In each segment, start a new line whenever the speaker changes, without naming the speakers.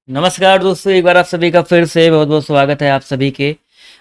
नमस्कार दोस्तों, एक बार आप सभी का फिर से बहुत बहुत स्वागत है आप सभी के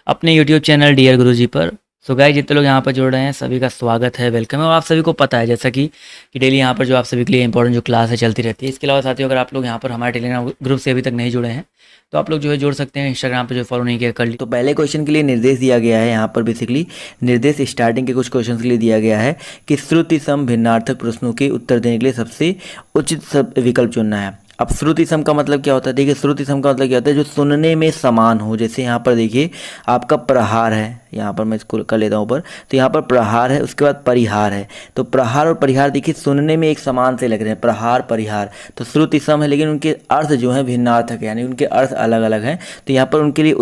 अपने यूट्यूब चैनल डियर गुरुजी पर। सो गाइस, जितने लोग यहाँ पर जुड़ रहे हैं सभी का स्वागत है, वेलकम है। और आप सभी को पता है जैसा कि डेली यहाँ पर जो आप सभी के लिए इंपॉर्टेंट जो क्लास है चलती रहती है। इसके अलावा साथियों, अगर आप लोग यहाँ पर हमारे टेलीग्राम ग्रुप से अभी तक नहीं जुड़े हैं तो आप लोग जो है जुड़ सकते हैं। इंस्टाग्राम पर जो फॉलो नहीं किया कर ली।
तो पहले क्वेश्चन के लिए निर्देश दिया गया है। यहाँ पर बेसिकली निर्देश स्टार्टिंग के कुछ क्वेश्चन के लिए दिया गया है कि श्रुति सम भिन्नार्थक प्रश्नों के उत्तर देने के लिए सबसे उचित विकल्प चुनना है। अब श्रुति सम का मतलब क्या होता है? देखिए, श्रुति सम का मतलब क्या होता है? जो सुनने में समान हो। जैसे यहाँ पर देखिए आपका प्रहार है, यहाँ पर मैं इसको कर लेता हूँ ऊपर, तो यहाँ पर प्रहार है, उसके बाद परिहार है। तो प्रहार और परिहार देखिए सुनने में एक समान से लग रहे हैं, प्रहार परिहार, तो श्रुति सम है, लेकिन उनके अर्थ जो है भिन्नार्थक है, यानी उनके अर्थ अलग अलग हैं। तो यहाँ पर उनके लिए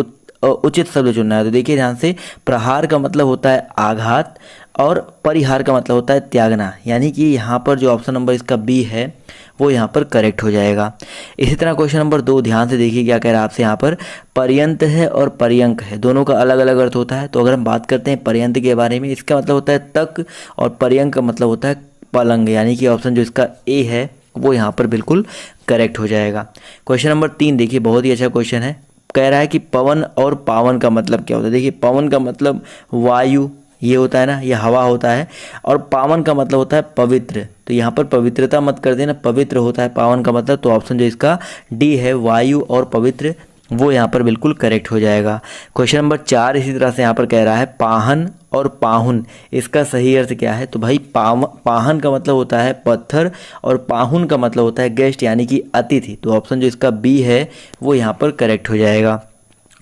उचित शब्द चुनना है। तो देखिए ध्यान से, प्रहार का मतलब होता है आघात और परिहार का मतलब होता है त्यागना, यानी कि यहाँ पर जो ऑप्शन नंबर इसका बी है वो यहाँ पर करेक्ट हो जाएगा। इसी तरह क्वेश्चन नंबर 2 ध्यान से देखिए क्या कह रहा है आपसे। यहाँ पर पर्यंत है और पर्यंक है, दोनों का अलग अलग अर्थ होता है। तो अगर हम बात करते हैं पर्यंत के बारे में, इसका मतलब होता है तक, और पर्यंक का मतलब होता है पलंग, यानी कि ऑप्शन जो इसका ए है वो यहाँ पर बिल्कुल करेक्ट हो जाएगा। क्वेश्चन नंबर 3 देखिए, बहुत ही अच्छा क्वेश्चन है। कह रहा है कि पवन और पावन का मतलब क्या होता है। देखिए, पवन का मतलब वायु, ये होता है ना, ये हवा होता है, और पावन का मतलब होता है पवित्र। तो यहाँ पर पवित्रता मत कर देना, पवित्र होता है पावन का मतलब। तो ऑप्शन जो इसका डी है वायु और पवित्र, वो यहाँ पर बिल्कुल करेक्ट हो जाएगा। क्वेश्चन नंबर 4 इसी तरह से यहाँ पर कह रहा है पाहन और पाहुन, इसका सही अर्थ क्या है? तो भाई पाहन का मतलब होता है पत्थर, और पाहुन का मतलब होता है गेस्ट, यानी कि अतिथि। तो ऑप्शन जो इसका बी है वो यहाँ पर करेक्ट हो जाएगा।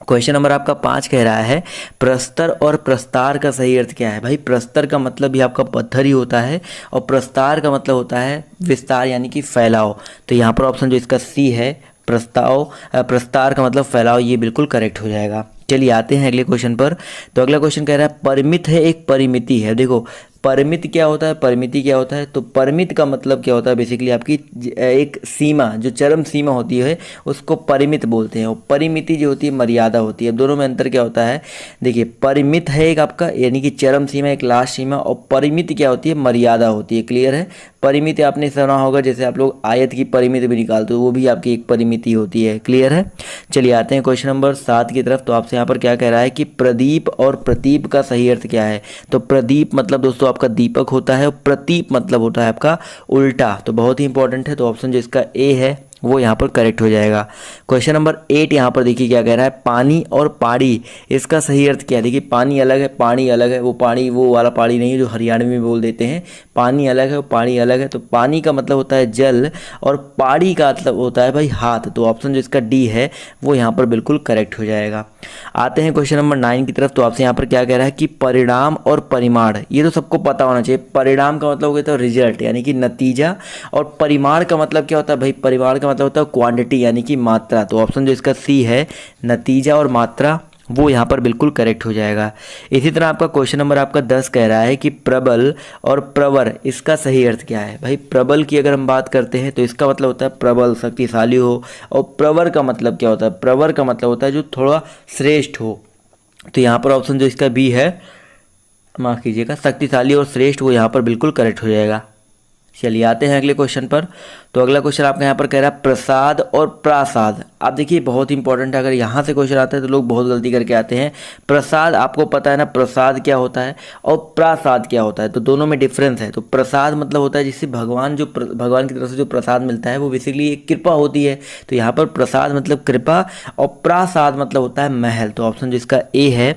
क्वेश्चन नंबर आपका 5 कह रहा है प्रस्तर और प्रस्तार का सही अर्थ क्या है? भाई, प्रस्तर का मतलब भी आपका पत्थर ही होता है, और प्रस्तार का मतलब होता है विस्तार, यानी कि फैलाव। तो यहाँ पर ऑप्शन जो इसका सी है प्रस्तार का मतलब फैलाव, ये बिल्कुल करेक्ट हो जाएगा। चलिए आते हैं अगले क्वेश्चन पर। तो अगला क्वेश्चन कह रहा है परिमित है एक परिमिति है। देखो, परिमित क्या होता है, परिमिति क्या होता है? तो परिमित का मतलब क्या होता है? बेसिकली आपकी एक सीमा, जो चरम सीमा होती है उसको परिमित बोलते हैं, और परिमिति जो होती है मर्यादा होती है। दोनों में अंतर क्या होता है? देखिए, परिमित है एक आपका यानी कि चरम सीमा, एक लास्ट सीमा, और परिमिति क्या होती है? मर्यादा होती है। क्लियर है? परिमिति आपने सुना होगा, जैसे आप लोग आयत की परिमिति भी निकालते हो, वो भी आपकी एक परिमिति होती है। क्लियर है? चलिए आते हैं क्वेश्चन नंबर 7 की तरफ। तो आपसे यहाँ पर क्या कह रहा है कि प्रदीप और प्रतीप का सही अर्थ क्या है? तो प्रदीप मतलब दोस्तों आपका दीपक होता है, और प्रतीप मतलब होता है आपका उल्टा। तो बहुत ही इंपॉर्टेंट है। तो ऑप्शन जो इसका ए है वो यहाँ पर करेक्ट हो जाएगा। क्वेश्चन नंबर 8 यहाँ पर देखिए क्या कह रहा है पानी और पाड़ी, इसका सही अर्थ क्या है? देखिए, पानी अलग है, पानी अलग है। वो पानी वो वाला पानी नहीं है जो हरियाणवी में बोल देते हैं, पानी अलग है और पानी अलग है। तो पानी का मतलब होता है जल, और पाड़ी का मतलब होता है भाई हाथ। तो ऑप्शन जो इसका डी है वो यहाँ पर बिल्कुल करेक्ट हो जाएगा। आते हैं क्वेश्चन नंबर 9 की तरफ। तो आपसे यहाँ पर क्या कह रहा है कि परिणाम और परिमाण, ये तो सबको पता होना चाहिए। परिणाम का मतलब होता है रिजल्ट, यानी कि नतीजा, और परिमाण का मतलब क्या होता है? भाई, परिमाण का मतलब होता है क्वांटिटी, यानी कि मात्रा। तो ऑप्शन जो इसका सी है नतीजा और मात्रा, वो यहाँ पर बिल्कुल करेक्ट हो जाएगा। इसी तरह आपका क्वेश्चन नंबर आपका 10 कह रहा है कि प्रबल और प्रवर, इसका सही अर्थ क्या है? भाई, प्रबल की अगर हम बात करते हैं तो इसका मतलब होता है प्रबल, शक्तिशाली हो, और प्रवर का मतलब क्या होता है? प्रवर का मतलब होता है जो थोड़ा श्रेष्ठ हो। तो यहाँ पर ऑप्शन जो इसका बी है, माफ़ कीजिएगा, शक्तिशाली और श्रेष्ठ, वो यहाँ पर बिल्कुल करेक्ट हो जाएगा। चलिए आते हैं अगले क्वेश्चन पर। तो अगला क्वेश्चन आपका यहाँ पर कह रहा है प्रसाद और प्रासाद। आप देखिए, बहुत इंपॉर्टेंट है, अगर यहाँ से क्वेश्चन आता है तो लोग बहुत गलती करके आते हैं। प्रसाद आपको पता है ना, प्रसाद क्या होता है और प्रासाद क्या होता है? तो दोनों में डिफरेंस है। तो प्रसाद मतलब होता है जिससे भगवान की तरफ से जो प्रसाद मिलता है वो बेसिकली एक कृपा होती है। तो यहाँ पर प्रसाद मतलब कृपा, और प्रासाद मतलब होता है महल। तो ऑप्शन जिसका ए है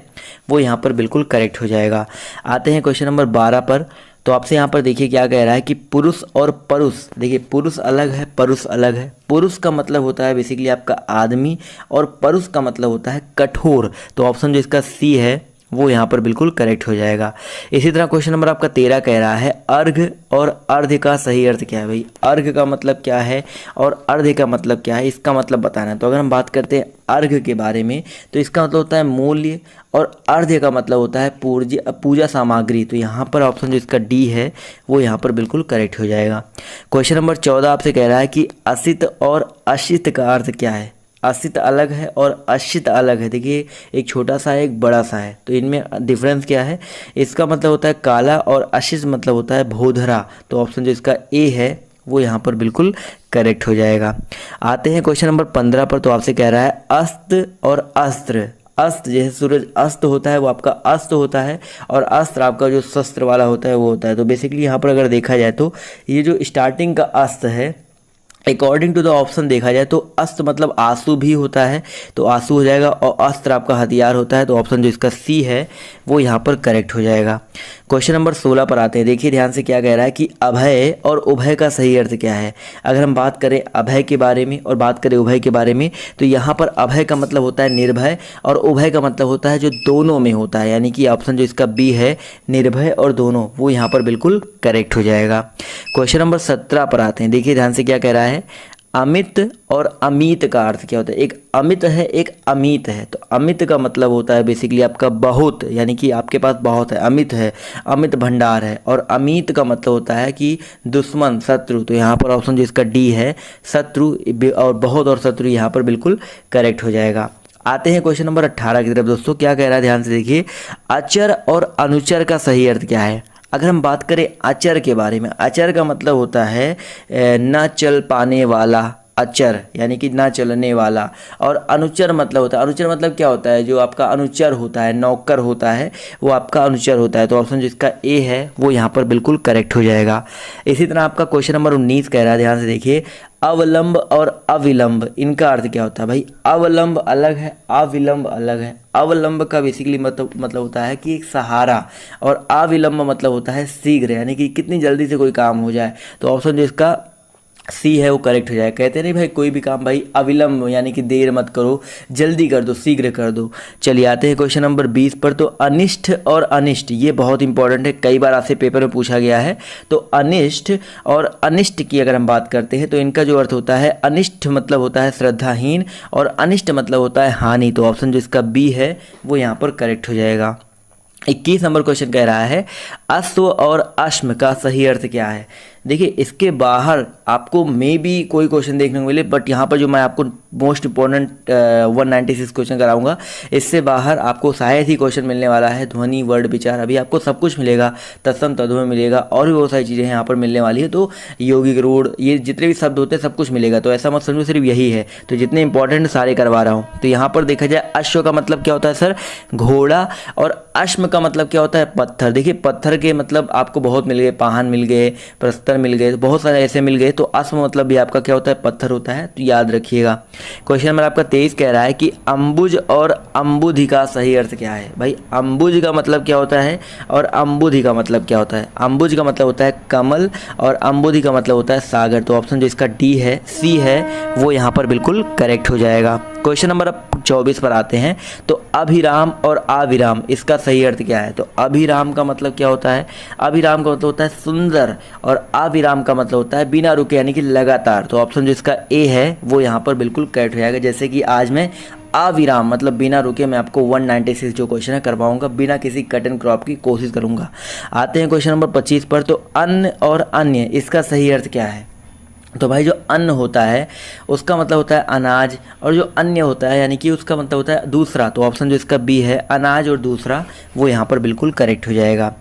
वो यहाँ पर बिल्कुल करेक्ट हो जाएगा। आते हैं क्वेश्चन नंबर 12 पर। तो आपसे यहाँ पर देखिए क्या कह रहा है कि पुरुष और परुष। देखिए, पुरुष अलग है, परुष अलग है। पुरुष का मतलब होता है बेसिकली आपका आदमी, और परुष का मतलब होता है कठोर। तो ऑप्शन जो इसका सी है वो यहाँ पर बिल्कुल करेक्ट हो जाएगा। इसी तरह क्वेश्चन नंबर आपका 13 कह रहा है अर्घ और अर्घ का सही अर्थ क्या है? भाई, अर्घ का मतलब क्या है और अर्घ का मतलब क्या है, इसका मतलब बताना है। तो अगर हम बात करते हैं अर्घ के बारे में, तो इसका मतलब होता है मूल्य, और अर्घ का मतलब होता है पूजा सामग्री। तो यहाँ पर ऑप्शन जो इसका डी है वो यहाँ पर बिल्कुल करेक्ट हो जाएगा। क्वेश्चन नंबर 14 आपसे कह रहा है कि असित और अशित का अर्थ क्या है? असित अलग है और अशित अलग है। देखिए, एक छोटा सा है, एक बड़ा सा है, तो इनमें डिफरेंस क्या है? इसका मतलब होता है काला, और अशित मतलब होता है भोधरा। तो ऑप्शन जो इसका ए है वो यहाँ पर बिल्कुल करेक्ट हो जाएगा। आते हैं क्वेश्चन नंबर 15 पर। तो आपसे कह रहा है अस्त्र और अस्त्र। अस्त्र जैसे सूरज अस्त होता है वो आपका अस्त्र होता है, और अस्त्र आपका जो शस्त्र वाला होता है वो होता है। तो बेसिकली यहाँ पर अगर देखा जाए तो ये जो स्टार्टिंग का अस्त्र है, अकॉर्डिंग टू द ऑप्शन देखा जाए तो अस्त्र मतलब आंसू भी होता है, तो आंसू हो जाएगा, और अस्त्र आपका हथियार होता है, तो ऑप्शन जो इसका सी है वो यहाँ पर करेक्ट हो जाएगा। क्वेश्चन नंबर 16 पर आते हैं। देखिए ध्यान से क्या कह रहा है कि अभय और उभय का सही अर्थ क्या है। अगर हम बात करें अभय के बारे में और बात करें उभय के बारे में, तो यहाँ पर अभय का मतलब होता है निर्भय, और उभय का मतलब होता है जो दोनों में होता है, यानी कि ऑप्शन जो इसका बी है निर्भय और दोनों, वो यहाँ पर बिल्कुल करेक्ट हो जाएगा। क्वेश्चन नंबर 17 पर आते हैं। देखिए ध्यान से क्या कह रहा है, अमित और अमित का अर्थ क्या होता है। एक अमित है, एक अमित है। तो अमित का मतलब होता है बेसिकली आपका बहुत, यानी कि आपके पास बहुत है, अमित है, अमित भंडार है। और अमित का मतलब होता है कि दुश्मन, शत्रु। तो यहाँ पर ऑप्शन जो इसका डी है शत्रु, और बहुत और शत्रु यहाँ पर बिल्कुल करेक्ट हो जाएगा। आते हैं क्वेश्चन नंबर 18 की तरफ। दोस्तों क्या कह रहा है, ध्यान से देखिए, अचर और अनुचर का सही अर्थ क्या है। अगर हम बात करें अचर के बारे में, अचर का मतलब होता है न चल पाने वाला, अचर यानी कि ना चलने वाला। और अनुचर मतलब होता है, अनुचर मतलब क्या होता है, जो आपका अनुचर होता है, नौकर होता है, वो आपका अनुचर होता है। तो ऑप्शन जिसका ए है वो यहाँ पर बिल्कुल करेक्ट हो जाएगा। इसी तरह आपका क्वेश्चन नंबर 19 कह रहा है, ध्यान से देखिए, अवलंब और अविलंब, इनका अर्थ क्या होता है। भाई अवलंब अलग है, अविलंब अलग है। अवलंब का बेसिकली मतलब होता है कि एक सहारा, और अविलंब मतलब होता है शीघ्र, यानी कि कितनी जल्दी से कोई काम हो जाए। तो ऑप्शन जो इसका सी है वो करेक्ट हो जाएगा। कहते नहीं भाई कोई भी काम भाई अविलंब यानी कि देर मत करो, जल्दी कर दो, शीघ्र कर दो। चलिए आते हैं क्वेश्चन नंबर 20 पर। तो अनिष्ट और अनिष्ट ये बहुत इंपॉर्टेंट है, कई बार आपसे पेपर में पूछा गया है। तो अनिष्ट और अनिष्ट की अगर हम बात करते हैं तो इनका जो अर्थ होता है, अनिष्ट मतलब होता है श्रद्धाहीन, और अनिष्ट मतलब होता है हानि। तो ऑप्शन जो इसका बी है वो यहाँ पर करेक्ट हो जाएगा। 21 नंबर क्वेश्चन कह रहा है, अश्व और अश्म का सही अर्थ क्या है। देखिए इसके बाहर आपको मे बी कोई क्वेश्चन देखने को मिले, बट यहाँ पर जो मैं आपको मोस्ट इंपॉर्टेंट 196 क्वेश्चन कराऊंगा, इससे बाहर आपको शायद ही क्वेश्चन मिलने वाला है। ध्वनि, वर्ड, विचार, अभी आपको सब कुछ मिलेगा, तत्सम तद्भव मिलेगा, और भी बहुत सारी चीज़ें यहाँ पर मिलने वाली है। तो यौगिक, रूढ़, ये जितने भी शब्द होते हैं सब कुछ मिलेगा। तो ऐसा मत समझो सिर्फ यही है, तो जितने इंपॉर्टेंट सारे करवा रहा हूँ। तो यहाँ पर देखा जाए अश्व का मतलब क्या होता है सर, घोड़ा, और अश्म का मतलब क्या होता है, पत्थर। देखिए पत्थर के मतलब आपको बहुत मिल गए, पाहन मिल गए, प्रस्तर मिल गए, बहुत सारे ऐसे मिल गए। तो अश्म मतलब भी आपका क्या होता है, पत्थर होता है, तो याद रखिएगा। क्वेश्चन नंबर आपका 23 कह रहा है कि अम्बुज और अम्बुधि का सही अर्थ क्या है। भाई अम्बुज का मतलब क्या होता है और अम्बुधि का मतलब क्या होता है। अम्बुज का मतलब होता है कमल, और अम्बुधि का मतलब होता है सागर। तो ऑप्शन जो इसका डी है, सी है, वो यहाँ पर बिल्कुल करेक्ट हो जाएगा। क्वेश्चन नंबर 24 पर आते हैं। तो अभिराम और अविराम, इसका सही अर्थ क्या है। तो अभिराम का मतलब क्या होता है, अभिराम का मतलब होता है सुंदर, और अविराम का मतलब होता है बिना रुके यानी कि लगातार। तो ऑप्शन जो इसका ए है वो यहाँ पर बिल्कुल करेक्ट हो जाएगा। जैसे कि आज मैं अविराम मतलब बिना रुके मैं आपको 196 जो क्वेश्चन है करवाऊंगा, बिना किसी कट एंड क्रॉप की कोशिश करूंगा। आते हैं क्वेश्चन नंबर 25 पर। तो अन्न और अन्य, इसका सही अर्थ क्या है। तो भाई जो अन्न होता है उसका मतलब होता है अनाज, और जो अन्य होता है यानी कि उसका मतलब होता है दूसरा। तो ऑप्शन जो इसका बी है, अनाज और दूसरा, वो यहाँ पर बिल्कुल करेक्ट हो जाएगा।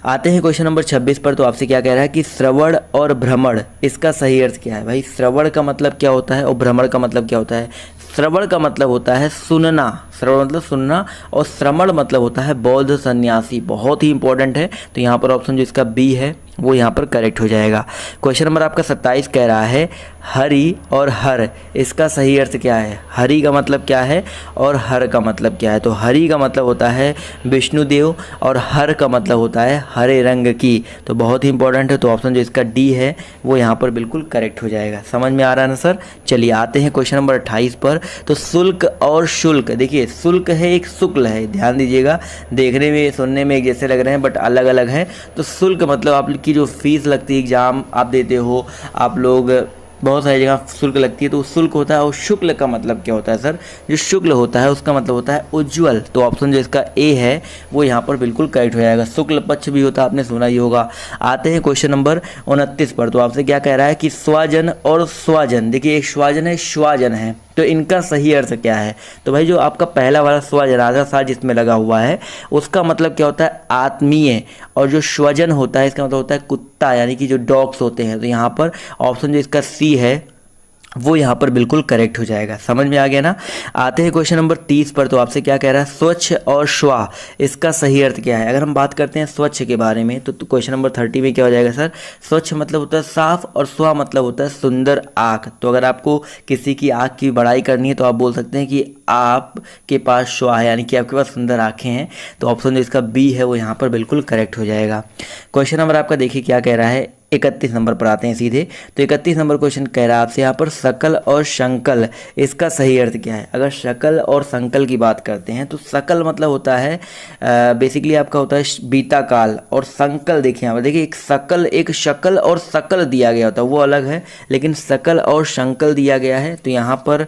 आते हैं क्वेश्चन नंबर 26 पर। तो आपसे क्या कह रहा है कि श्रवण और भ्रमण, इसका सही अर्थ क्या है। भाई श्रवण का मतलब क्या होता है और भ्रमण का मतलब क्या होता है। श्रवण का मतलब होता है सुनना, श्रवण मतलब सुनना, और श्रमण मतलब होता है बौद्ध सन्यासी। बहुत ही इंपॉर्टेंट है। तो यहाँ पर ऑप्शन जो इसका बी है वो यहाँ पर करेक्ट हो जाएगा। क्वेश्चन नंबर आपका 27 कह रहा है हरि और हर, इसका सही अर्थ क्या है। हरि का मतलब क्या है और हर का मतलब क्या है। तो हरि का मतलब होता है विष्णुदेव, और हर का मतलब होता है हरे रंग की। तो बहुत ही इंपॉर्टेंट है। तो ऑप्शन जो इसका डी है वो यहाँ पर बिल्कुल करेक्ट हो जाएगा। समझ में आ रहा है ना सर। चलिए आते हैं क्वेश्चन नंबर 28 पर। तो शुल्क और शुल्क, देखिए शुल्क है एक शुक्ल है, ध्यान दीजिएगा, देखने में सुनने में एक जैसे लग रहे हैं बट अलग अलग हैं। तो शुल्क मतलब आपकी जो फीस लगती है, एग्जाम आप देते हो, आप लोग बहुत सारी जगह शुल्क लगती है, तो शुल्क होता है। और शुक्ल का मतलब क्या होता है सर, जो शुक्ल होता है उसका मतलब होता है उज्ज्वल। तो ऑप्शन जो इसका ए है वो यहाँ पर बिल्कुल करेक्ट हो जाएगा। शुक्ल पक्ष भी होता है, आपने सुना ही होगा। आते हैं क्वेश्चन नंबर 29 पर। तो आपसे क्या कह रहा है कि स्वजन और स्वजन, देखिए एक स्वजन है, श्वाजन है, तो इनका सही अर्थ क्या है। तो भाई जो आपका पहला वाला स्वजन आधा सा जिसमें लगा हुआ है उसका मतलब क्या होता है आत्मीय, और जो स्वजन होता है इसका मतलब होता है कुत्ता, यानी कि जो डॉग्स होते हैं। तो यहाँ पर ऑप्शन जो इसका सी है वो यहाँ पर बिल्कुल करेक्ट हो जाएगा। समझ में आ गया ना। आते हैं क्वेश्चन नंबर 30 पर। तो आपसे क्या कह रहा है, स्वच्छ और श्वा इसका सही अर्थ क्या है। अगर हम बात करते हैं स्वच्छ के बारे में तो क्वेश्चन नंबर 30 में क्या हो जाएगा सर, स्वच्छ मतलब होता है साफ और श्वा मतलब होता है सुंदर आँख। तो अगर आपको किसी की आँख की बड़ाई करनी है तो आप बोल सकते हैं कि आपके पास श्वा है, यानी कि आपके पास सुंदर आँखें हैं। तो ऑप्शन जो इसका बी है वो यहाँ पर बिल्कुल करेक्ट हो जाएगा। क्वेश्चन नंबर आपका देखिए क्या कह रहा है, 31 नंबर पर आते हैं सीधे। तो 31 नंबर क्वेश्चन कह रहा है आपसे यहाँ पर सकल और संकल इसका सही अर्थ क्या है। अगर शकल और संकल की बात करते हैं तो सकल मतलब होता है बेसिकली आपका होता है बीता काल, और संकल देखिए यहाँ पर देखिए एक सकल, एक शकल और सकल दिया गया होता है वो अलग है, लेकिन सकल और संकल दिया गया है। तो यहाँ पर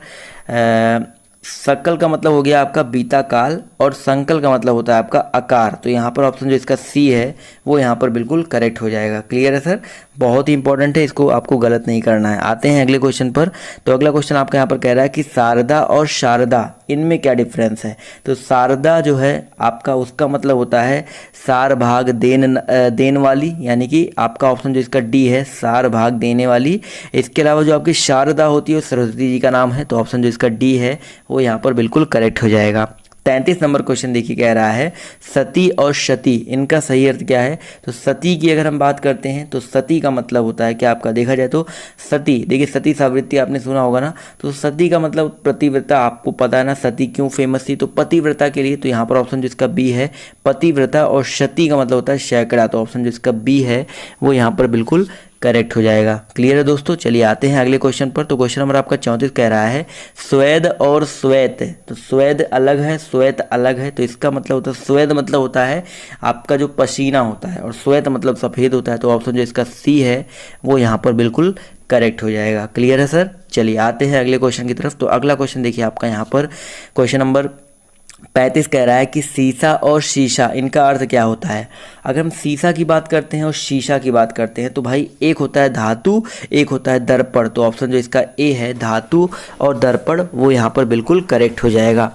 सकल का मतलब हो गया आपका बीता काल और संकल का मतलब होता है आपका आकार। तो यहाँ पर ऑप्शन जो इसका सी है वो यहाँ पर बिल्कुल करेक्ट हो जाएगा। क्लियर है सर, बहुत ही इंपॉर्टेंट है, इसको आपको गलत नहीं करना है। आते हैं अगले क्वेश्चन पर। तो अगला क्वेश्चन आपका यहाँ पर कह रहा है कि शारदा और शारदा इनमें क्या डिफरेंस है। तो शारदा जो है आपका उसका मतलब होता है सार भाग देन वाली, यानी कि आपका ऑप्शन जो इसका डी है सार भाग देने वाली। इसके अलावा जो आपकी शारदा होती है सरस्वती जी का नाम है। तो ऑप्शन जो इसका डी है वो यहाँ पर बिल्कुल करेक्ट हो जाएगा। 33 नंबर क्वेश्चन देखिए कह रहा है सती और शती इनका सही अर्थ क्या है। तो सती की अगर हम बात करते हैं तो सती का मतलब होता है क्या आपका देखा जाए तो सती, देखिए सती सावित्री आपने सुना होगा ना। तो सती का मतलब पतिव्रता, आपको पता है ना सती क्यों फेमस थी, तो पतिव्रता के लिए। तो यहाँ पर ऑप्शन जिसका बी है पतिव्रता, और शती का मतलब होता है सैकड़ा। तो ऑप्शन जिसका बी है वो यहाँ पर बिल्कुल करेक्ट हो जाएगा। क्लियर है दोस्तों, चलिए आते हैं अगले क्वेश्चन पर। तो क्वेश्चन नंबर आपका 34 कह रहा है स्वेद और श्वेत। तो स्वेद अलग है, श्वेत अलग है। तो इसका मतलब होता है स्वेद मतलब होता है आपका जो पसीना होता है, और श्वेत मतलब सफ़ेद होता है। तो ऑप्शन जो इसका सी है वो यहाँ पर बिल्कुल करेक्ट हो जाएगा। क्लियर है सर, चलिए आते हैं अगले क्वेश्चन की तरफ। तो अगला क्वेश्चन देखिए आपका यहाँ पर क्वेश्चन नंबर 35 कह रहा है कि सीसा और शीशा इनका अर्थ क्या होता है। अगर हम सीसा की बात करते हैं और शीशा की बात करते हैं तो भाई एक होता है धातु, एक होता है दर्पण। तो ऑप्शन जो इसका ए है धातु और दर्पण वो यहाँ पर बिल्कुल करेक्ट हो जाएगा।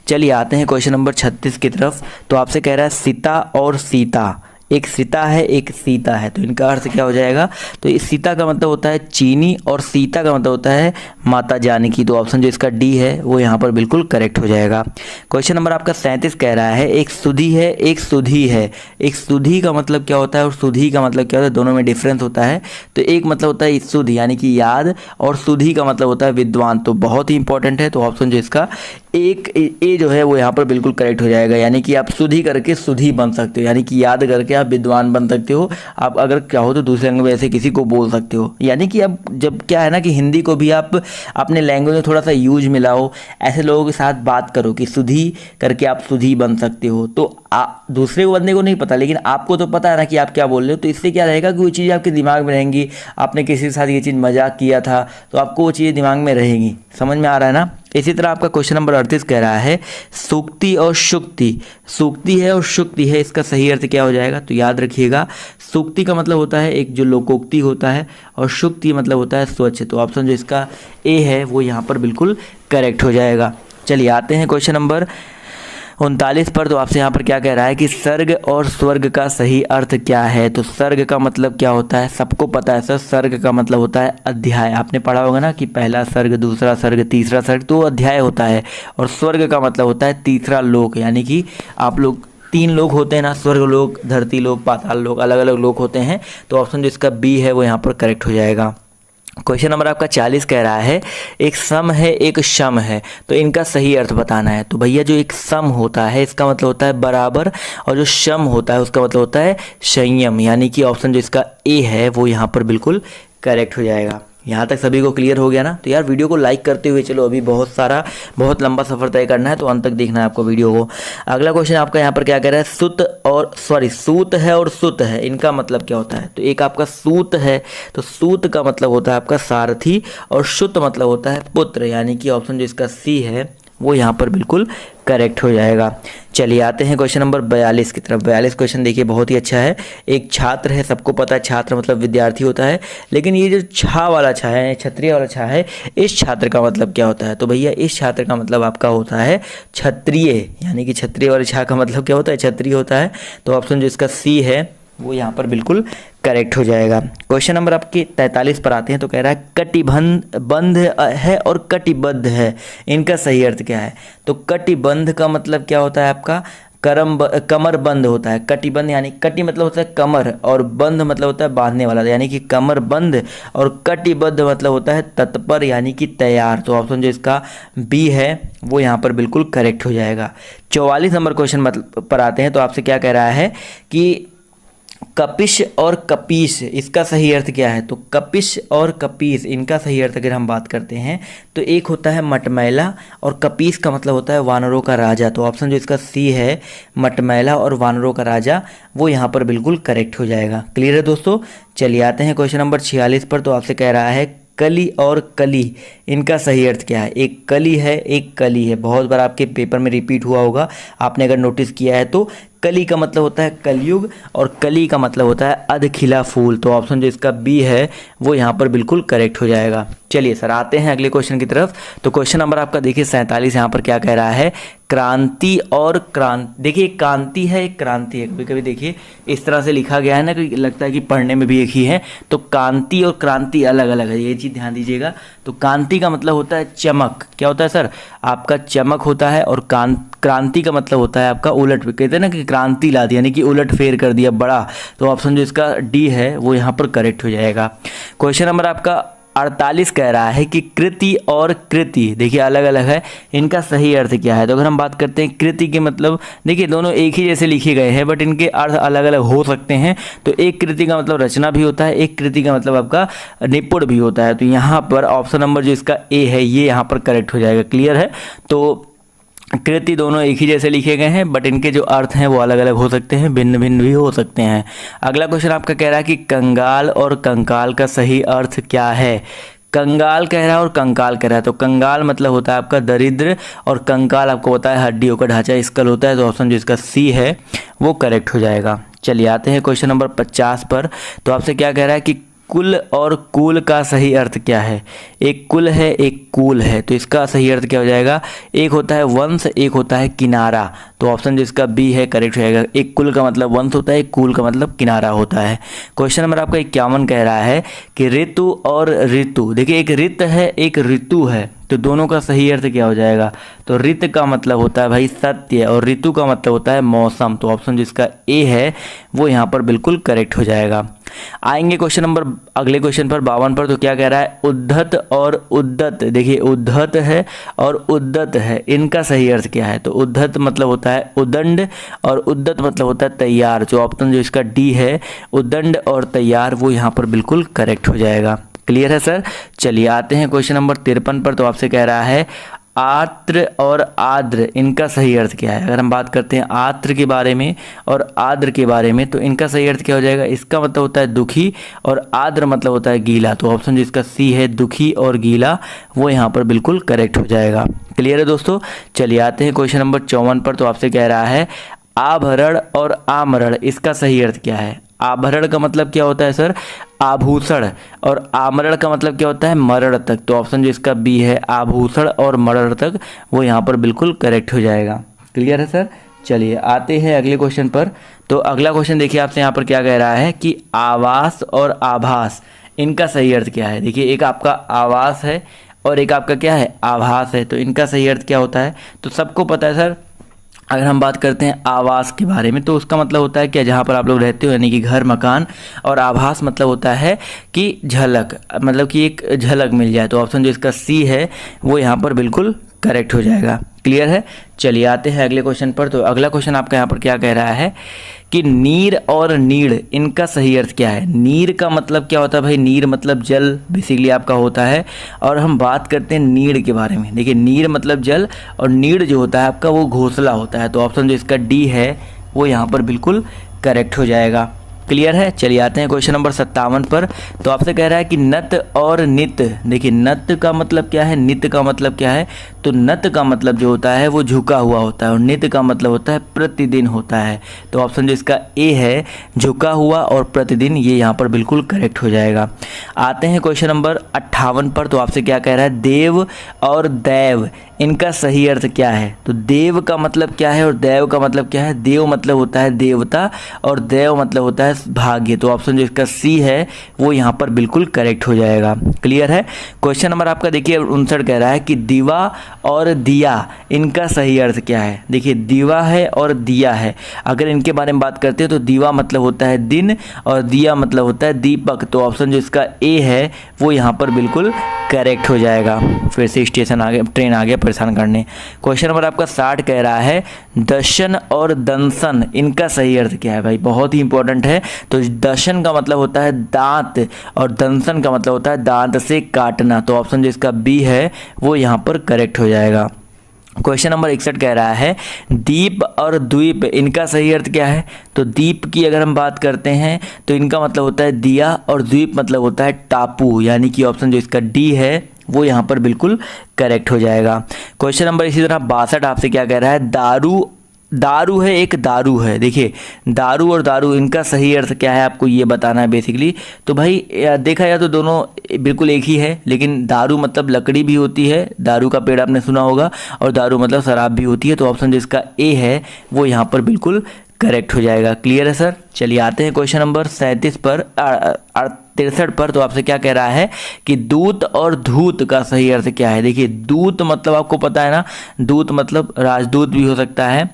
चलिए आते हैं क्वेश्चन नंबर 36 की तरफ। तो आपसे कह रहा है सीता और सीता, एक सीता है एक सीता है, तो इनका अर्थ क्या हो जाएगा। तो इस सीता का मतलब होता है चीनी और सीता का मतलब होता है माता जानकी। तो ऑप्शन जो इसका डी है वो यहाँ पर बिल्कुल करेक्ट हो जाएगा। क्वेश्चन नंबर आपका 37 कह रहा है एक सुधी है एक सुधी है। एक सुधी का मतलब क्या होता है और सुधी का मतलब क्या होता है, दोनों में डिफरेंस होता है। तो एक मतलब होता है शुद्ध यानी कि याद, और सुधी का मतलब होता है विद्वान। तो बहुत ही इंपॉर्टेंट है। तो ऑप्शन जो इसका एक ए जो है वो यहाँ पर बिल्कुल करेक्ट हो जाएगा, यानी कि आप सुधी करके सुधी बन सकते हो, यानी कि याद करके आप विद्वान बन सकते हो। आप अगर चाहो तो दूसरे लैंग्वेज में ऐसे किसी को बोल सकते हो, यानी कि अब जब क्या है ना कि हिंदी को भी आप अपने लैंग्वेज में थोड़ा सा यूज मिलाओ, ऐसे लोगों के साथ बात करो कि सुधी करके आप सुधी बन सकते हो। तो दूसरे को बंदे को नहीं पता, लेकिन आपको तो पता है ना कि आप क्या बोल रहे हो। तो इससे क्या रहेगा कि वो चीज़ आपके दिमाग में रहेंगी। आपने किसी के साथ ये चीज़ मजाक किया था तो आपको वो चीज़ दिमाग में रहेंगी। समझ में आ रहा है ना। इसी तरह आपका क्वेश्चन नंबर 38 कह रहा है सूक्ति और शुक्ति। सूक्ति है और शुक्ति है, इसका सही अर्थ क्या हो जाएगा। तो याद रखिएगा सूक्ति का मतलब होता है एक जो लोकोक्ति होता है, और शुक्ति मतलब होता है स्वच्छ। तो ऑप्शन जो इसका ए है वो यहाँ पर बिल्कुल करेक्ट हो जाएगा। चलिए आते हैं क्वेश्चन नंबर 39 पर। तो आपसे यहाँ पर क्या कह रहा है कि सर्ग और स्वर्ग का सही अर्थ क्या है। तो सर्ग का मतलब क्या होता है, सबको पता है सर। सर्ग का मतलब होता है अध्याय, आपने पढ़ा होगा ना कि पहला सर्ग, दूसरा सर्ग, तीसरा सर्ग, तो अध्याय होता है। और स्वर्ग का मतलब होता है तीसरा लोक, यानी कि आप लोग 3 लोग होते हैं ना, स्वर्ग लोक, धरती लोक, पाताल लोक, अलग अलग लोक होते हैं। तो ऑप्शन जो इसका बी है वो यहाँ पर करेक्ट हो जाएगा। क्वेश्चन नंबर आपका 40 कह रहा है एक सम है एक शम है, तो इनका सही अर्थ बताना है। तो भैया जो एक सम होता है इसका मतलब होता है बराबर, और जो शम होता है उसका मतलब होता है संयम, यानी कि ऑप्शन जो इसका ए है वो यहाँ पर बिल्कुल करेक्ट हो जाएगा। यहाँ तक सभी को क्लियर हो गया ना। तो यार वीडियो को लाइक करते हुए चलो, अभी बहुत लंबा सफ़र तय करना है, तो अंत तक देखना है आपको वीडियो को। अगला क्वेश्चन आपका यहाँ पर क्या कह रहा है सूत है और सुत है, इनका मतलब क्या होता है। तो एक आपका सूत है, तो सूत का मतलब होता है आपका सारथी, और सुत मतलब होता है पुत्र, यानी कि ऑप्शन जो इसका सी है वो यहाँ पर बिल्कुल करेक्ट हो जाएगा। चलिए आते हैं क्वेश्चन नंबर 42 की तरफ। 42 क्वेश्चन देखिए बहुत ही अच्छा है। एक छात्र है, सबको पता है छात्र मतलब विद्यार्थी होता है, लेकिन ये जो छा वाला छा है, क्षत्रिय वाला छा है, इस छात्र का मतलब क्या होता है। तो भैया इस छात्र का मतलब आपका होता है क्षत्रिय, यानी कि क्षत्रिय वाले छा का मतलब क्या होता है, क्षत्रिय होता है। तो ऑप्शन जो इसका सी है वो यहाँ पर बिल्कुल करेक्ट हो जाएगा। क्वेश्चन नंबर आपके 43 पर आते हैं, तो कह रहा है कटिबंध बंध है और कटिबद्ध है, इनका सही अर्थ क्या है। तो कटिबंध का मतलब क्या होता है आपका, कमर बंद होता है। कटिबंध यानी कटि मतलब होता है कमर और बंध मतलब होता है बांधने वाला, यानी कि कमर बंद, और कटिबद्ध मतलब होता है तत्पर यानी कि तैयार। तो ऑप्शन जो इसका बी है वो यहाँ पर बिल्कुल करेक्ट हो जाएगा। 44 नंबर क्वेश्चन पर आते हैं, तो आपसे क्या कह रहा है कि कपिश और कपीस, इसका सही अर्थ क्या है। तो कपिश और कपीस, इनका सही अर्थ अगर हम बात करते हैं तो एक होता है मटमैला और कपीस का मतलब होता है वानरों का राजा। तो ऑप्शन जो इसका सी है मटमैला और वानरों का राजा, वो यहाँ पर बिल्कुल करेक्ट हो जाएगा। क्लियर है दोस्तों। चलिए आते हैं क्वेश्चन नंबर 46 पर। तो आपसे कह रहा है कली और कली, इनका सही अर्थ क्या है। एक कली है एक कली है, बहुत बार आपके पेपर में रिपीट हुआ होगा, आपने अगर नोटिस किया है तो। कली का मतलब होता है कलयुग और कली का मतलब होता है अधखिला फूल। तो ऑप्शन जो इसका बी है वो यहाँ पर बिल्कुल करेक्ट हो जाएगा। चलिए सर आते हैं अगले क्वेश्चन की तरफ। तो क्वेश्चन नंबर आपका देखिए 47, यहाँ पर क्या कह रहा है, क्रांति और क्रांति। देखिए एक क्रांति है एक क्रांति है, कभी कभी देखिए इस तरह से लिखा गया है ना कि लगता है कि पढ़ने में भी एक ही है। तो कांति और क्रांति अलग अलग है, ये चीज़ ध्यान दीजिएगा। तो कांति का मतलब होता है चमक, क्या होता है सर आपका चमक होता है, और क्रांति का मतलब होता है आपका उलट, कहते हैं ना कि क्रांति ला दी यानी कि उलट फेर कर दिया बड़ा। तो ऑप्शन जो इसका डी है वो यहाँ पर करेक्ट हो जाएगा। क्वेश्चन नंबर आपका 48 कह रहा है कि कृति और कृति, देखिए अलग अलग है, इनका सही अर्थ क्या है। तो अगर हम बात करते हैं कृति के मतलब, देखिए दोनों एक ही जैसे लिखे गए हैं बट इनके अर्थ अलग अलग हो सकते हैं। तो एक कृति का मतलब रचना भी होता है, एक कृति का मतलब आपका निपुण भी होता है। तो यहाँ पर ऑप्शन नंबर जो इसका ए है ये यहाँ पर करेक्ट हो जाएगा। क्लियर है। तो कृति दोनों एक ही जैसे लिखे गए हैं बट इनके जो अर्थ हैं वो अलग अलग हो सकते हैं, भिन्न भिन्न भी हो सकते हैं। अगला क्वेश्चन आपका कह रहा है कि कंगाल और कंकाल का सही अर्थ क्या है। कंगाल कह रहा है और कंकाल कह रहा है। तो कंगाल मतलब होता है आपका दरिद्र और कंकाल आपको होता है हड्डियों का ढांचा स्कल होता है। तो ऑप्शन जो इसका सी है वो करेक्ट हो जाएगा। चलिए आते हैं क्वेश्चन नंबर 50 पर। तो आपसे क्या कह रहा है कि कुल और कूल का सही अर्थ क्या है। एक कुल है एक कूल है, तो इसका सही अर्थ क्या हो जाएगा। एक होता है वंश एक होता है किनारा। तो ऑप्शन जो इसका बी है करेक्ट हो जाएगा। एक कुल का मतलब वंश होता है, एक कूल का मतलब किनारा होता है। क्वेश्चन नंबर आपका 51 कह रहा है कि ऋतु और ऋतु, देखिए एक ऋत है एक ऋतु है, तो दोनों का सही अर्थ क्या हो जाएगा। तो ऋत का मतलब होता है भाई सत्य और ऋतु का मतलब होता है मौसम। तो ऑप्शन जिसका ए है वो यहाँ पर बिल्कुल करेक्ट हो जाएगा। आएंगे क्वेश्चन नंबर अगले क्वेश्चन पर 52 पर। तो क्या कह रहा है उद्धत और उद्दत, देखिए उद्धत है और उद्दत है, इनका सही अर्थ क्या है। तो उद्धत मतलब होता है उदंड और उद्दत मतलब होता है तैयार। जो ऑप्शन जो इसका डी है उदंड और तैयार, वो यहाँ पर बिल्कुल करेक्ट हो जाएगा। क्लियर है सर। चलिए आते हैं क्वेश्चन नंबर 53 पर। तो आपसे कह रहा है आत्र और आद्र, इनका सही अर्थ क्या है। अगर हम बात करते हैं आत्र के बारे में और आद्र के बारे में, तो इनका सही अर्थ क्या हो जाएगा। इसका मतलब होता है दुखी और आद्र मतलब होता है गीला। तो ऑप्शन जिसका सी है दुखी और गीला, वो यहाँ पर बिल्कुल करेक्ट हो जाएगा। क्लियर है दोस्तों। चलिए आते हैं क्वेश्चन नंबर 54 पर। तो आपसे कह रहा है आभरण और आमरण, इसका सही अर्थ क्या है। आभरण का मतलब क्या होता है सर आभूषण, और आमरण का मतलब क्या होता है मरण तक। तो ऑप्शन जो इसका बी है आभूषण और मरण तक, वो यहाँ पर बिल्कुल करेक्ट हो जाएगा। क्लियर है सर। चलिए आते हैं अगले क्वेश्चन पर। तो अगला क्वेश्चन देखिए आपसे यहाँ पर क्या कह रहा है कि आवास और आभास, इनका सही अर्थ क्या है। देखिए एक आपका आवास है और एक आपका क्या है आभास है, तो इनका सही अर्थ क्या होता है। तो सबको पता है सर, अगर हम बात करते हैं आवास के बारे में तो उसका मतलब होता है क्या जहाँ पर आप लोग रहते हो, यानी कि घर मकान, और आभास मतलब होता है कि झलक, मतलब कि एक झलक मिल जाए। तो ऑप्शन जो इसका सी है वो यहाँ पर बिल्कुल करेक्ट हो जाएगा। क्लियर है। चलिए आते हैं अगले क्वेश्चन पर। तो अगला क्वेश्चन आपका यहाँ पर क्या कह रहा है कि नीर और नीड़, इनका सही अर्थ क्या है। नीर का मतलब क्या होता है भाई, नीर मतलब जल बेसिकली आपका होता है, और हम बात करते हैं नीड़ के बारे में। देखिए नीर मतलब जल और नीड़ जो होता है आपका वो घोंसला होता है। तो ऑप्शन जो इसका डी है वो यहाँ पर बिल्कुल करेक्ट हो जाएगा। क्लियर है। चलिए आते हैं क्वेश्चन नंबर 57 पर। तो आपसे कह रहा है कि नत और नित, देखिए नत का मतलब क्या है, नित का मतलब क्या है। तो नत का मतलब जो होता है वो झुका हुआ होता है और नित का मतलब होता है प्रतिदिन होता है। तो ऑप्शन जो इसका ए है झुका हुआ और प्रतिदिन, ये यहाँ पर बिल्कुल करेक्ट हो जाएगा। आते हैं क्वेश्चन नंबर 58 पर। तो आपसे क्या कह रहा है देव और दैव, इनका सही अर्थ क्या है। तो देव का मतलब क्या है और दैव का मतलब क्या है। देव मतलब होता है देवता और दैव मतलब होता है पारस भाग्य। तो ऑप्शन जो इसका सी है वो यहाँ पर बिल्कुल करेक्ट हो जाएगा। क्लियर है। क्वेश्चन नंबर आपका देखिए 59 कह रहा है कि दीवा और दिया इनका सही अर्थ क्या है। देखिए दीवा है और दिया है, अगर इनके बारे में बात करते हैं तो दीवा मतलब होता है दिन और दिया मतलब होता है दीपक। तो ऑप्शन जो इसका ए है वो यहाँ पर बिल्कुल करेक्ट हो जाएगा। फिर से स्टेशन आ गया, ट्रेन आ गया परेशान करने। क्वेश्चन नंबर आपका 60 कह रहा है दशन और दंसन इनका सही अर्थ क्या है। भाई बहुत ही इंपॉर्टेंट है। तो दशन का मतलब होता है दांत और दंसन का मतलब होता है दांत से काटना। तो ऑप्शन जो इसका बी है वो यहाँ पर करेक्ट हो जाएगा। क्वेश्चन नंबर 61 कह रहा है दीप और द्वीप इनका सही अर्थ क्या है। तो दीप की अगर हम बात करते हैं तो इनका मतलब होता है दिया और द्वीप मतलब होता है टापू, यानी कि ऑप्शन जो इसका डी है वो यहाँ पर बिल्कुल करेक्ट हो जाएगा। क्वेश्चन नंबर इसी तरह 62 आपसे क्या कह रहा है दारू है एक दारू है। देखिए दारू और दारू इनका सही अर्थ क्या है आपको ये बताना है बेसिकली। तो भाई देखा जाए तो दोनों बिल्कुल एक ही है, लेकिन दारू मतलब लकड़ी भी होती है, दारू का पेड़ आपने सुना होगा, और दारू मतलब शराब भी होती है। तो ऑप्शन जिसका ए है वो यहाँ पर बिल्कुल करेक्ट हो जाएगा। क्लियर है सर। चलिए आते हैं क्वेश्चन नंबर 37 पर 63 पर। तो आपसे क्या कह रहा है कि दूत और धूत का सही अर्थ क्या है। देखिए दूत मतलब आपको पता है ना, दूत मतलब राजदूत भी हो सकता है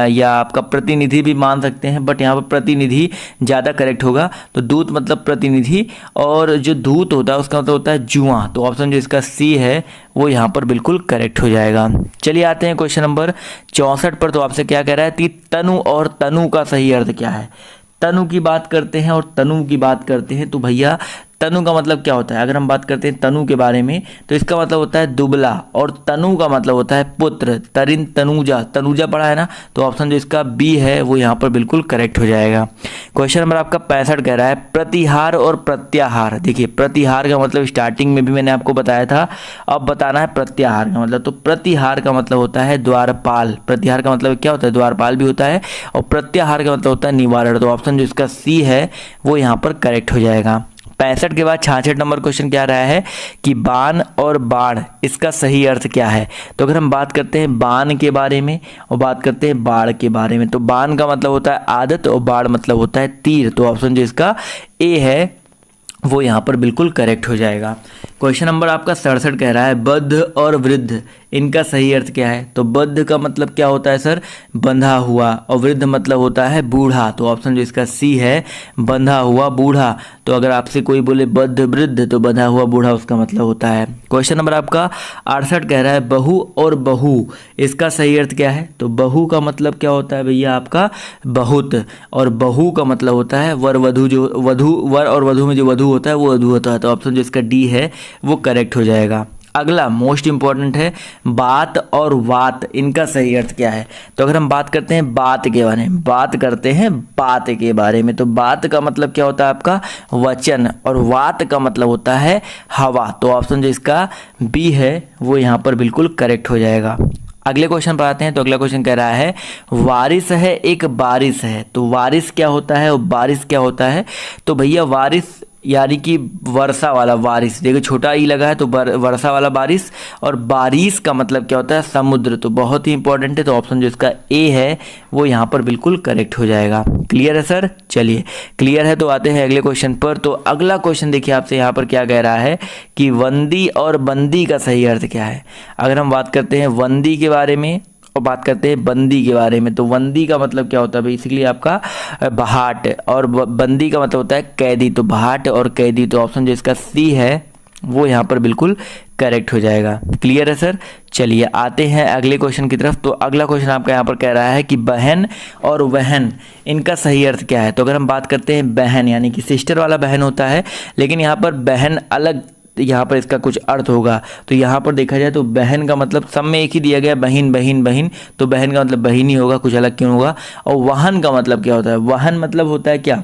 या आपका प्रतिनिधि भी मान सकते हैं, बट यहाँ पर प्रतिनिधि ज़्यादा करेक्ट होगा। तो दूत मतलब प्रतिनिधि और जो धूत होता है उसका मतलब होता है जुआ। तो ऑप्शन जो इसका सी है वो यहाँ पर बिल्कुल करेक्ट हो जाएगा। चलिए आते हैं क्वेश्चन नंबर 64 पर। तो आपसे क्या कह रहा है कि तनु और तनु का सही अर्थ क्या है। तनु की बात करते हैं और तनु की बात करते हैं तो भैया तनु का मतलब क्या होता है। अगर हम बात करते हैं तनु के बारे में तो इसका मतलब होता है दुबला, और तनु का मतलब होता है पुत्र। तरिन तनुजा, तनुजा पढ़ा है ना। तो ऑप्शन जो इसका बी है वो यहाँ पर बिल्कुल करेक्ट हो जाएगा। क्वेश्चन नंबर आपका 65 कह रहा है प्रतिहार और प्रत्याहार। देखिए प्रतिहार का मतलब स्टार्टिंग में भी मैंने आपको बताया था, अब बताना है प्रत्याहार का मतलब। तो प्रतिहार का मतलब होता है द्वारपाल। प्रतिहार का मतलब क्या होता है, द्वारपाल भी होता है, और प्रत्याहार का मतलब होता है निवारण। तो ऑप्शन जो इसका सी है वो यहाँ पर करेक्ट हो जाएगा। 65 के बाद 66 नंबर क्वेश्चन क्या रहा है कि बाण और बाण इसका सही अर्थ क्या है। तो अगर हम बात करते हैं बाण के बारे में और बात करते हैं बाण के बारे में, तो बाण का मतलब होता है आदत और बाण मतलब होता है तीर। तो ऑप्शन जो इसका ए है वो यहाँ पर बिल्कुल करेक्ट हो जाएगा। क्वेश्चन नंबर आपका 67 कह रहा है बद्ध और वृद्ध इनका सही अर्थ क्या है। तो बद्ध का मतलब क्या होता है सर, बंधा हुआ, और वृद्ध मतलब होता है बूढ़ा। तो ऑप्शन जो इसका सी है बंधा हुआ बूढ़ा। तो अगर आपसे कोई बोले बद्ध वृद्ध तो बंधा हुआ बूढ़ा उसका मतलब होता है। क्वेश्चन नंबर आपका 68 कह रहा है बहु और बहु इसका सही अर्थ क्या है। तो बहु का मतलब क्या होता है भैया आपका बहुत, और बहु का मतलब होता है वर वधु। जो वधु वर और वधु में जो वधु होता है वो वधु होता है। तो ऑप्शन जो इसका डी है वो करेक्ट हो जाएगा। अगला मोस्ट इंपॉर्टेंट है बात और वात इनका सही अर्थ क्या है। तो अगर हम बात करते हैं बात के बारे में, बात करते हैं बात के बारे में, तो बात का मतलब क्या होता है आपका वचन, और वात का मतलब होता है हवा। तो ऑप्शन जो इसका बी है वो यहाँ पर बिल्कुल करेक्ट हो जाएगा। अगले क्वेश्चन पर आते हैं। तो अगला क्वेश्चन कह रहा है वारिस है एक बारिश है। तो वारिस क्या होता है और बारिश क्या होता है। तो भैया वारिस यानी कि वर्षा वाला बारिश, देखो छोटा ई लगा है तो वर्षा वाला बारिश, और बारिश का मतलब क्या होता है समुद्र। तो बहुत ही इंपॉर्टेंट है। तो ऑप्शन जो इसका ए है वो यहाँ पर बिल्कुल करेक्ट हो जाएगा। क्लियर है सर। चलिए क्लियर है तो आते हैं अगले क्वेश्चन पर। तो अगला क्वेश्चन देखिए आपसे यहाँ पर क्या कह रहा है कि वंदी और बंदी का सही अर्थ क्या है। अगर हम बात करते हैं वंदी के बारे में और बात करते हैं बंदी के बारे में, तो वंदी का मतलब क्या होता है बेसिकली आपका बहाट, और बंदी का मतलब होता है कैदी। तो बहाट और कैदी। तो ऑप्शन जो इसका सी है वो यहाँ पर बिल्कुल करेक्ट हो जाएगा। क्लियर है सर। चलिए आते हैं अगले क्वेश्चन की तरफ। तो अगला क्वेश्चन आपका यहाँ पर कह रहा है कि बहन और वहन इनका सही अर्थ क्या है। तो अगर हम बात करते हैं बहन यानी कि सिस्टर वाला बहन होता है, लेकिन यहाँ पर बहन अलग, यहाँ पर इसका कुछ अर्थ होगा। तो यहाँ पर देखा जाए तो बहन का मतलब सब में एक ही दिया गया, बहन बहन बहन। तो बहन का मतलब बहन ही होगा, कुछ अलग क्यों होगा। और वहन का मतलब क्या होता है, वहन मतलब होता है क्या,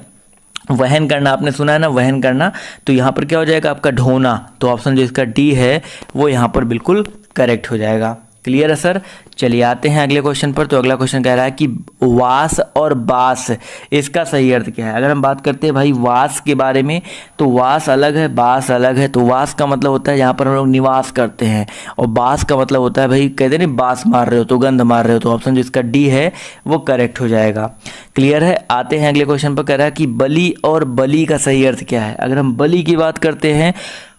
वहन करना, आपने सुना है ना वहन करना। तो यहाँ पर क्या हो जाएगा आपका ढोना। तो ऑप्शन जो इसका डी है वो यहाँ पर बिल्कुल करेक्ट हो जाएगा। क्लियर है सर। चलिए आते हैं अगले क्वेश्चन पर। तो अगला क्वेश्चन कह रहा है कि वास और बास, इसका सही अर्थ क्या है। अगर हम बात करते हैं भाई वास के बारे में, तो वास अलग है, बास अलग है। तो वास का मतलब होता है जहाँ पर हम लोग निवास करते हैं, और बास का मतलब होता है भाई कहते हैं ना बास मार रहे हो तो गंध मार रहे हो। तो ऑप्शन जो इसका डी है वो करेक्ट हो जाएगा। क्लियर है। आते हैं अगले क्वेश्चन पर। कह रहा है कि बलि और बलि का सही अर्थ क्या है। अगर हम बलि की बात करते हैं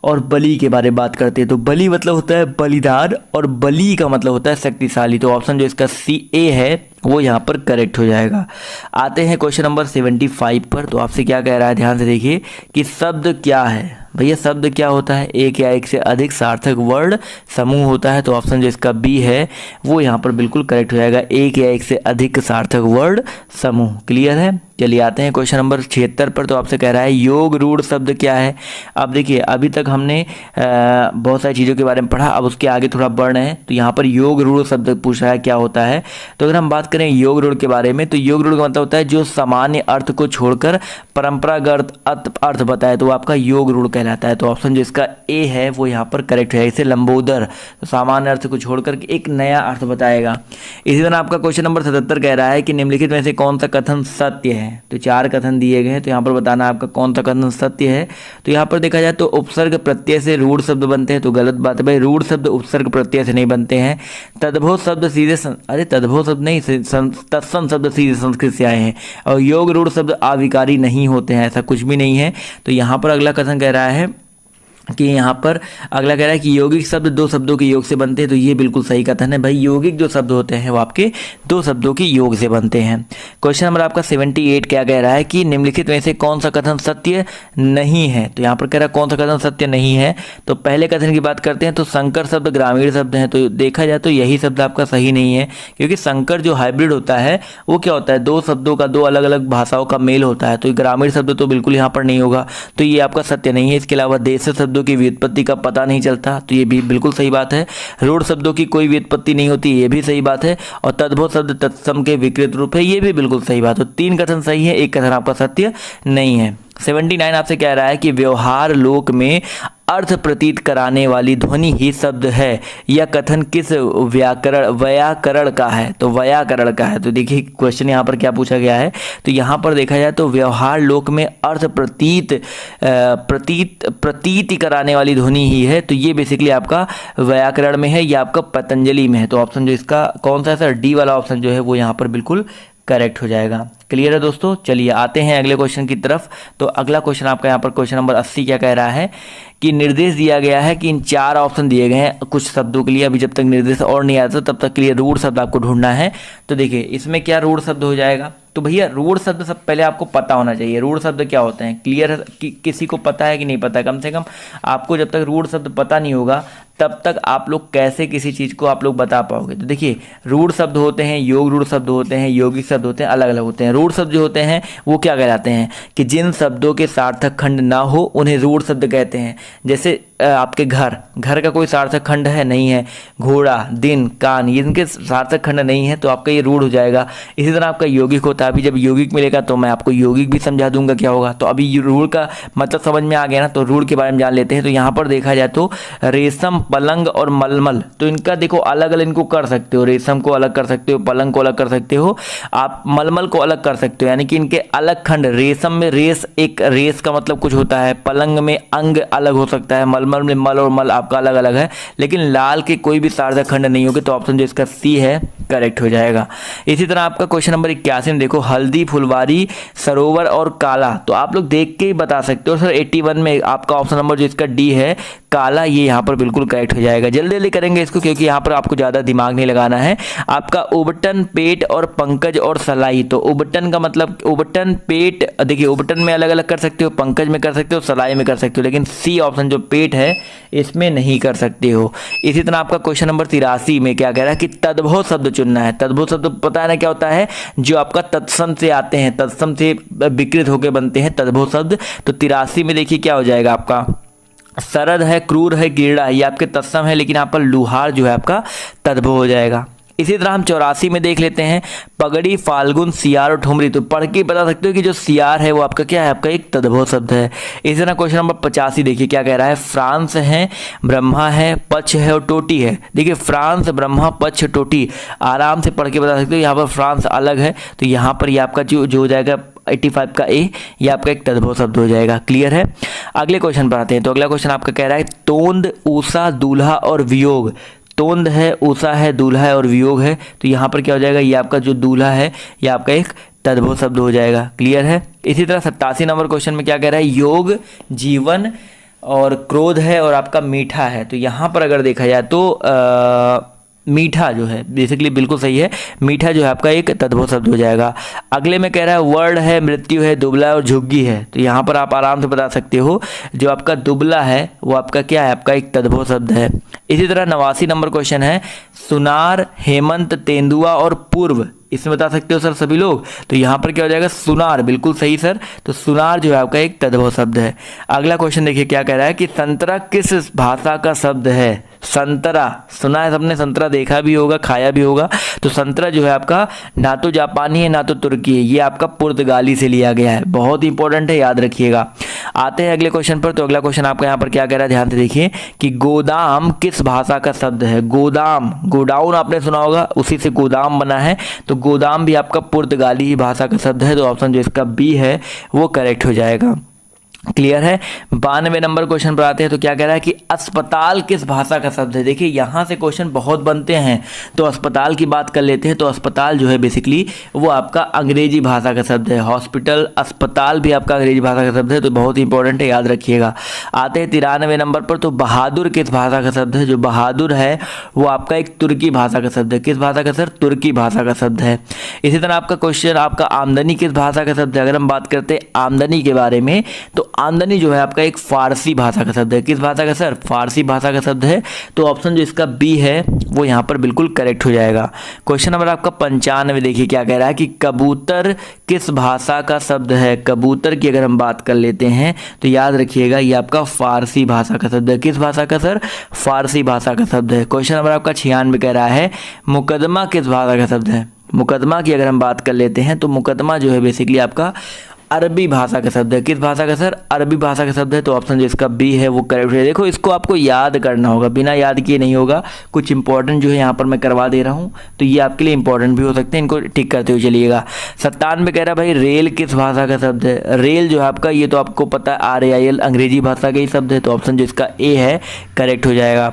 और बलि के बारे में बात करते हैं, तो बलि मतलब होता है बलिदान, और बलि का मतलब होता है शक्तिशाली। तो ऑप्शन जो इसका सी ए है वो यहाँ पर करेक्ट हो जाएगा। आते हैं क्वेश्चन नंबर 75 पर। तो आपसे क्या कह रहा है, ध्यान से देखिए कि शब्द क्या है। भैया शब्द क्या होता है, एक या एक से अधिक सार्थक वर्ड समूह होता है। तो ऑप्शन जो इसका बी है वो यहाँ पर बिल्कुल करेक्ट हो जाएगा, एक या एक से अधिक सार्थक वर्ड समूह। क्लियर है। चलिए आते हैं क्वेश्चन नंबर 76 पर। तो आपसे कह रहा है योग रूढ़ शब्द क्या है। अब देखिए अभी तक हमने बहुत सारी चीज़ों के बारे में पढ़ा, अब उसके आगे थोड़ा बढ़ रहे हैं। तो यहाँ पर योग रूढ़ शब्द पूछ रहा है क्या होता है। तो अगर हम बात करें योग रूढ़ के बारे में, तो योग रूढ़ का मतलब होता है जो सामान्य अर्थ को छोड़कर परंपरागत अर्थ बताए, तो आपका योग रूढ़ कहलाता है। तो ऑप्शन जो इसका ए है वो यहाँ पर करेक्ट है। इसे लंबोदर, तो सामान्य अर्थ को छोड़कर एक नया अर्थ बताएगा। इसी तरह आपका क्वेश्चन नंबर 77 कह रहा है कि निम्नलिखित में से कौन सा कथन सत्य है। तो 4 कथन दिए गए हैं, तो यहाँ पर बताना आपका कौन सा कथन सत्य है। तो यहाँ पर देखा जाए तो उपसर्ग प्रत्यय से रूढ़ शब्द बनते हैं, तो गलत बात है भाई, रूढ़ शब्द उपसर्ग प्रत्यय से नहीं बनते हैं। तद्भव शब्द सीधे अरे तद्भव शब्द नहीं, तत्सम शब्द सीधे संस्कृत से आए हैं, और योग रूढ़ शब्द आविकारी नहीं होते हैं, ऐसा कुछ भी नहीं है। तो यहाँ पर अगला कथन कह रहा है कि यहाँ पर अगला कह रहा है कि यौगिक शब्द 2 शब्दों के योग से बनते हैं। तो ये बिल्कुल सही कथन है भाई, यौगिक जो शब्द होते हैं वो आपके 2 शब्दों के योग से बनते हैं। क्वेश्चन नंबर आपका 78 क्या कह रहा है कि निम्नलिखित में से कौन सा कथन सत्य नहीं है। तो यहाँ पर कह रहा है कौन सा कथन सत्य नहीं है। तो पहले कथन की बात करते हैं, तो संकर शब्द ग्रामीण शब्द हैं। तो देखा जाए तो यही शब्द आपका सही नहीं है, क्योंकि संकर जो हाइब्रिड होता है वो क्या होता है, 2 शब्दों का 2 अलग अलग भाषाओं का मेल होता है। तो ग्रामीण शब्द तो बिल्कुल यहाँ पर नहीं होगा, तो ये आपका सत्य नहीं है। इसके अलावा देश शब्दों की व्युत्पत्ति का पता नहीं चलता, तो ये भी बिल्कुल सही बात है। रूढ़ शब्दों की कोई व्युत्पत्ति नहीं होती, ये भी सही बात है। और तद्भव शब्द तत्सम के विकृत रूप है, ये भी बिल्कुल सही बात है। तो 3 कथन सही है, 1 कथन आपका सत्य नहीं है। 79 आपसे कह रहा है कि व्यवहार लोक में अर्थ प्रतीत कराने वाली ध्वनि ही शब्द है। यह कथन किस व्याकरण का है। तो व्याकरण का है। तो देखिए क्वेश्चन यहाँ पर क्या पूछा गया है। तो यहाँ पर देखा जाए तो व्यवहार लोक में अर्थ प्रतीत कराने वाली ध्वनि ही है। तो ये बेसिकली आपका व्याकरण में है, या आपका पतंजलि में है। तो ऑप्शन जो इसका कौन सा है सर, डी वाला ऑप्शन जो है वो यहाँ पर बिल्कुल करेक्ट हो जाएगा। क्लियर है दोस्तों। चलिए आते हैं अगले क्वेश्चन की तरफ। तो अगला क्वेश्चन आपका यहाँ पर क्वेश्चन नंबर 80 क्या कह रहा है कि निर्देश दिया गया है कि इन 4 ऑप्शन दिए गए हैं कुछ शब्दों के लिए। अभी जब तक निर्देश और नहीं आता तब तक के लिए रूढ़ शब्द आपको ढूंढना है। तो देखिए इसमें क्या रूढ़ शब्द हो जाएगा। तो भैया रूढ़ शब्द सब पहले आपको पता होना चाहिए, रूढ़ शब्द क्या होते हैं। क्लियर है कि किसी को पता है कि नहीं पता है। कम से कम आपको जब तक रूढ़ शब्द पता नहीं होगा तब तक आप लोग कैसे किसी चीज़ को आप लोग बता पाओगे। तो देखिए रूढ़ शब्द होते हैं, योग रूढ़ शब्द होते हैं, यौगिक शब्द होते हैं, अलग अलग होते हैं। रूढ़ शब्द जो होते हैं वो क्या कहलाते हैं कि जिन शब्दों के सार्थक खंड ना हो उन्हें रूढ़ शब्द कहते हैं। जैसे आपके घर का कोई सार्थक खंड है नहीं है, घोड़ा, दिन, कान, ये इनके सार्थक खंड नहीं है, तो आपका ये रूढ़ हो जाएगा। इसी तरह आपका यौगिक होता है। अभी जब यौगिक मिलेगा तो मैं आपको यौगिक भी समझा दूंगा क्या होगा। तो अभी रूढ़ का मतलब समझ में आ गया ना, तो रूढ़ के बारे में जान लेते हैं। तो यहाँ पर देखा जाए तो रेशम, पलंग और मलमल, तो इनका देखो अलग अलग इनको कर सकते हो। रेशम को अलग कर सकते हो, पलंग को अलग कर सकते हो, आप मलमल को अलग कर सकते हो। यानी कि इनके अलग खंड, रेशम में रेस, एक रेस का मतलब कुछ होता है, पलंग में अंग अलग हो सकता है, मलमल में मल और मल आपका अलग अलग है, लेकिन लाल के कोई भी सार्थक खंड नहीं होंगे। तो ऑप्शन जो इसका सी है करेक्ट हो जाएगा। इसी तरह आपका क्वेश्चन नंबर 81 में देखो हल्दी, फुलवारी, सरोवर और काला, तो आप लोग देख के ही बता सकते हो। सर 81 में आपका ऑप्शन नंबर जो इसका डी है काला, ये यहाँ पर बिल्कुल करेक्ट हो जाएगा। जल्दी जल्दी करेंगे इसको क्योंकि यहाँ पर आपको ज़्यादा दिमाग नहीं लगाना है। आपका उबटन, पेट और पंकज और सलाई, तो उबटन का मतलब उबटन, पेट, देखिए उबटन में अलग अलग कर सकते हो, पंकज में कर सकते हो, सलाई में कर सकते हो, लेकिन सी ऑप्शन जो पेट है इसमें नहीं कर सकते हो। इसी तरह आपका क्वेश्चन नंबर 83 में क्या कह रहा है कि तद्भव शब्द चुनना है। तद्भव शब्द पता है ना क्या होता है, जो आपका तत्सम से आते हैं, तत्सम से विकृत होकर बनते हैं तद्भव शब्द। तो 83 में देखिए क्या हो जाएगा आपका, सरद है, क्रूर है, गिरड़ा है, ये आपके तत्सम है, लेकिन यहाँ पर लुहार जो है आपका तद्भव हो जाएगा। इसी तरह हम 84 में देख लेते हैं, पगड़ी, फाल्गुन, सियार और ठुमरी। तो पढ़ के बता सकते हो कि जो सियार है वो आपका क्या है, आपका एक तद्भव शब्द है। इसी तरह क्वेश्चन नंबर 85 देखिए क्या कह रहा है, फ्रांस है, ब्रह्मा है, पक्ष है और टोटी है। देखिए फ्रांस, ब्रह्मा, पक्ष, टोटी, आराम से पढ़ के बता सकते हो। यहाँ पर फ्रांस अलग है, तो यहाँ पर ये आपका जो हो जाएगा 85 का ए, ये आपका एक तद्भव शब्द हो जाएगा। क्लियर है। अगले क्वेश्चन पर आते हैं। तो अगला क्वेश्चन आपका कह रहा है, तोंद, ऊषा, दूल्हा और वियोग। तोंद है, ऊषा है, दूल्हा है और वियोग है। तो यहाँ पर क्या हो जाएगा, ये आपका जो दूल्हा है ये आपका एक तद्भव शब्द हो जाएगा। क्लियर है। इसी तरह 87 नंबर क्वेश्चन में क्या कह रहा है, योग, जीवन और क्रोध है और आपका मीठा है। तो यहाँ पर अगर देखा जाए तो मीठा जो है बेसिकली बिल्कुल सही है, मीठा जो है आपका एक तद्भव शब्द हो जाएगा। अगले में कह रहा है, वर्ण है, मृत्यु है, दुबला है और झुग्गी है। तो यहाँ पर आप आराम से बता सकते हो जो आपका दुबला है वो आपका क्या है, आपका एक तद्भव शब्द है। इसी तरह 89 नंबर क्वेश्चन है, सुनार, हेमंत, तेंदुआ और पूर्व। इसमें बता सकते हो सर सभी लोग। तो यहाँ पर क्या हो जाएगा, सुनार, बिल्कुल सही सर। तो सुनार जो है आपका एक तद्भव शब्द है। अगला क्वेश्चन देखिए क्या कह रहा है कि संतरा किस भाषा का शब्द है। संतरा सुना है सबने, संतरा देखा भी होगा, खाया भी होगा। तो संतरा जो है आपका ना तो जापानी है ना तो तुर्की है, ये आपका पुर्तगाली से लिया गया है। बहुत इंपॉर्टेंट है, याद रखिएगा। आते हैं अगले क्वेश्चन पर। तो अगला क्वेश्चन आपका यहाँ पर क्या कह रहा है, ध्यान से देखिए कि गोदाम किस भाषा का शब्द है। गोदाम, गोडाउन आपने सुना होगा, उसी से गोदाम बना है। तो गोदाम भी आपका पुर्तगाली भाषा का शब्द है। तो ऑप्शन जो इसका बी है वो करेक्ट हो जाएगा। क्लियर है। 92 नंबर क्वेश्चन पर आते हैं। तो क्या कह रहा है कि अस्पताल किस भाषा का शब्द है। देखिए यहाँ से क्वेश्चन बहुत बनते हैं, तो अस्पताल की बात कर लेते हैं। तो अस्पताल जो है बेसिकली वो आपका अंग्रेजी भाषा का शब्द है। हॉस्पिटल, अस्पताल भी आपका अंग्रेजी भाषा का शब्द है। तो बहुत इंपॉर्टेंट है, याद रखिएगा। आते हैं 93 नंबर पर। तो बहादुर किस भाषा का शब्द है। जो बहादुर है वो आपका एक तुर्की भाषा का शब्द है। किस भाषा का सर, तुर्की भाषा का शब्द है। इसी तरह आपका क्वेश्चन, आपका आमदनी किस भाषा का शब्द है। अगर हम बात करते हैं आमदनी के बारे में, तो आमदनी जो है आपका एक फारसी भाषा का शब्द है। किस भाषा का सर, फारसी भाषा का शब्द है। तो ऑप्शन जो इसका बी है वो यहाँ पर बिल्कुल करेक्ट हो जाएगा। क्वेश्चन नंबर आपका 95 देखिए क्या कह रहा है कि कबूतर किस भाषा का शब्द है। कबूतर की अगर हम बात कर लेते हैं तो याद रखिएगा ये आपका फारसी भाषा का शब्द है। किस भाषा का सर, फारसी भाषा का शब्द है। क्वेश्चन नंबर आपका 96 कह रहा है मुकदमा किस भाषा का शब्द है। मुकदमा की अगर हम बात कर लेते हैं तो मुकदमा जो है बेसिकली आपका अरबी भाषा का शब्द है। किस भाषा का सर, अरबी भाषा का शब्द है। तो ऑप्शन जो इसका बी है वो करेक्ट है। देखो इसको आपको याद करना होगा, बिना याद किए नहीं होगा। कुछ इंपॉर्टेंट जो है यहाँ पर मैं करवा दे रहा हूँ, तो ये आपके लिए इंपॉर्टेंट भी हो सकते हैं, इनको टिक करते हुए चलिएगा। 97 कह रहा है भाई रेल किस भाषा का शब्द है। रेल जो है आपका, ये तो आपको पता है RAIL अंग्रेजी भाषा का ही शब्द है। तो ऑप्शन जो इसका ए है करेक्ट हो जाएगा।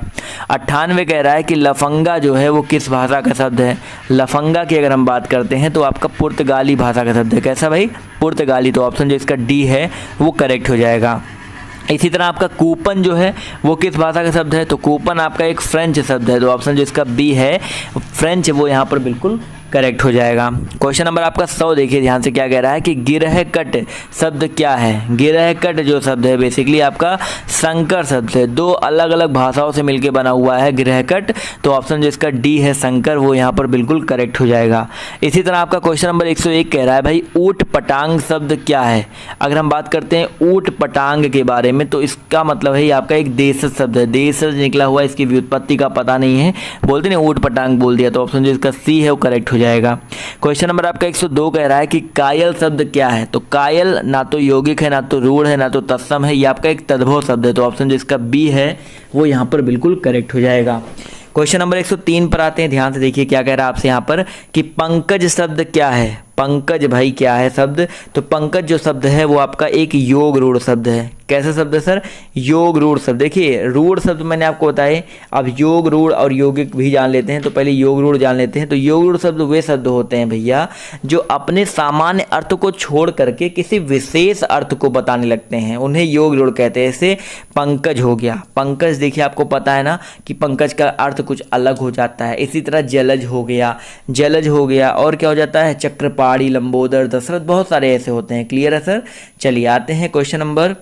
98 कह रहा है कि लफंगा जो है वो किस भाषा का शब्द है। लफंगा की अगर हम बात करते हैं तो आपका पुर्तगाली भाषा का शब्द है। कैसा भाई, पुर्तगाली। तो ऑप्शन जो इसका डी है वो करेक्ट हो जाएगा। इसी तरह आपका कूपन जो है वो किस भाषा का शब्द है। तो कूपन आपका एक फ्रेंच शब्द है। तो ऑप्शन जो इसका बी है फ्रेंच, वो यहाँ पर बिल्कुल करेक्ट हो जाएगा। क्वेश्चन नंबर आपका 100 देखिए ध्यान से क्या कह रहा है कि गिरह कट शब्द क्या है। गिरह कट जो शब्द है बेसिकली आपका संकर शब्द है। दो अलग अलग भाषाओं से मिलकर बना हुआ है गिरह कट। तो ऑप्शन जो इसका डी है संकर, वो यहाँ पर बिल्कुल करेक्ट हो जाएगा। इसी तरह आपका क्वेश्चन नंबर 101 कह रहा है भाई ऊट पटांग शब्द क्या है। अगर हम बात करते हैं ऊट पटांग के बारे में तो इसका मतलब है ये आपका एक देशज शब्द है। देशज निकला हुआ, इसकी व्युत्पत्ति का पता नहीं है, बोलते नहीं ऊट पटांग बोल दिया। तो ऑप्शन जो इसका सी है वो करेक्ट हो जाएगा। क्वेश्चन नंबर आपका 102 कह रहा है कि कायल शब्द क्या है। तो कायल ना तो यौगिक है, ना तो रूढ़ है, ना तो तत्सम है, ये आपका एक तद्भव शब्द है। तो ऑप्शन जो इसका बी है वो यहाँ पर बिल्कुल करेक्ट हो जाएगा। क्वेश्चन नंबर 103 पर आते हैं। ध्यान से देखिए क्या कह रहा है आपसे यहाँ पर कि पंकज शब्द क्या है। पंकज भाई क्या है शब्द। तो पंकज जो शब्द है वो आपका एक योग रूढ़ शब्द है। कैसे शब्द है सर, योग रूढ़ शब्द। देखिए रूढ़ शब्द मैंने आपको बताए, अब योग रूढ़ और यौगिक भी जान लेते हैं। तो पहले योग रूढ़ जान लेते हैं। तो योग रूढ़ शब्द वे शब्द होते हैं भैया जो अपने सामान्य अर्थ को छोड़ करके किसी विशेष अर्थ को बताने लगते हैं, उन्हें योग रूढ़ कहते हैं। जैसे पंकज हो गया, पंकज देखिए आपको पता है ना कि पंकज का अर्थ कुछ अलग हो जाता है। इसी तरह जलज हो गया, जलज हो गया, और क्या हो जाता है चक्रपाणी, लंबोदर, दशरथ, बहुत सारे ऐसे होते हैं। क्लियर है सर। चलिए आते हैं क्वेश्चन नंबर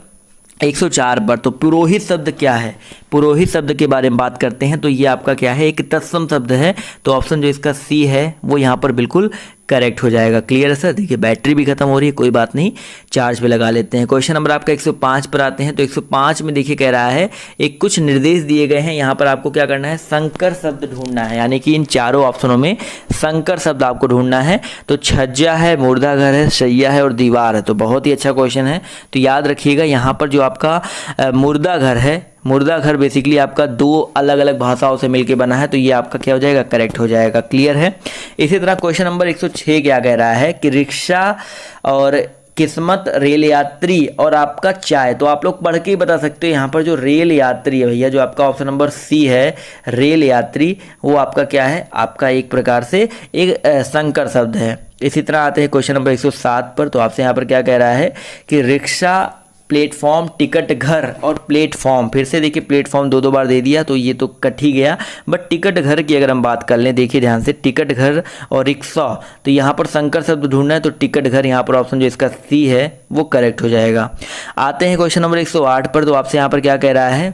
104 पर। तो पुरोहित शब्द क्या है। पुरोहित शब्द के बारे में बात करते हैं तो ये आपका क्या है, एक तत्सम शब्द है। तो ऑप्शन जो इसका सी है वो यहाँ पर बिल्कुल करेक्ट हो जाएगा। क्लियर है सर। देखिए बैटरी भी खत्म हो रही है, कोई बात नहीं, चार्ज पे लगा लेते हैं। क्वेश्चन नंबर आपका 105 पर आते हैं। तो 105 में देखिए कह रहा है एक कुछ निर्देश दिए गए हैं, यहाँ पर आपको क्या करना है, संकर शब्द ढूंढना है, यानी कि इन चारों ऑप्शनों में संकर शब्द आपको ढूंढना है। तो छज्जा है, मुर्दा घर है, शैया है और दीवार है। तो बहुत ही अच्छा क्वेश्चन है। तो याद रखिएगा यहाँ पर जो आपका मुर्दा घर है, मुर्दा घर बेसिकली आपका दो अलग अलग भाषाओं से मिलके बना है, तो ये आपका क्या हो जाएगा, करेक्ट हो जाएगा। क्लियर है। इसी तरह क्वेश्चन नंबर 106 क्या कह रहा है कि रिक्शा और किस्मत, रेल यात्री और आपका चाय। तो आप लोग पढ़ के ही बता सकते हो। यहाँ पर जो रेल यात्री है भैया, जो आपका ऑप्शन नंबर सी है रेल यात्री, वो आपका क्या है, आपका एक प्रकार से एक संकर शब्द है। इसी तरह आते हैं क्वेश्चन नंबर 107 पर। तो आपसे यहाँ पर क्या कह रहा है कि रिक्शा, प्लेटफॉर्म, टिकट घर और प्लेटफॉर्म। फिर से देखिए प्लेटफॉर्म दो बार दे दिया तो ये तो कट ही गया, बट टिकट घर की अगर हम बात कर लें, देखिए ध्यान से, टिकट घर और रिक्शा, तो यहाँ पर संकर शब्द ढूंढना है, तो टिकट घर यहाँ पर ऑप्शन जो इसका सी है वो करेक्ट हो जाएगा। आते हैं क्वेश्चन नंबर 108 पर। तो आपसे यहाँ पर क्या कह रहा है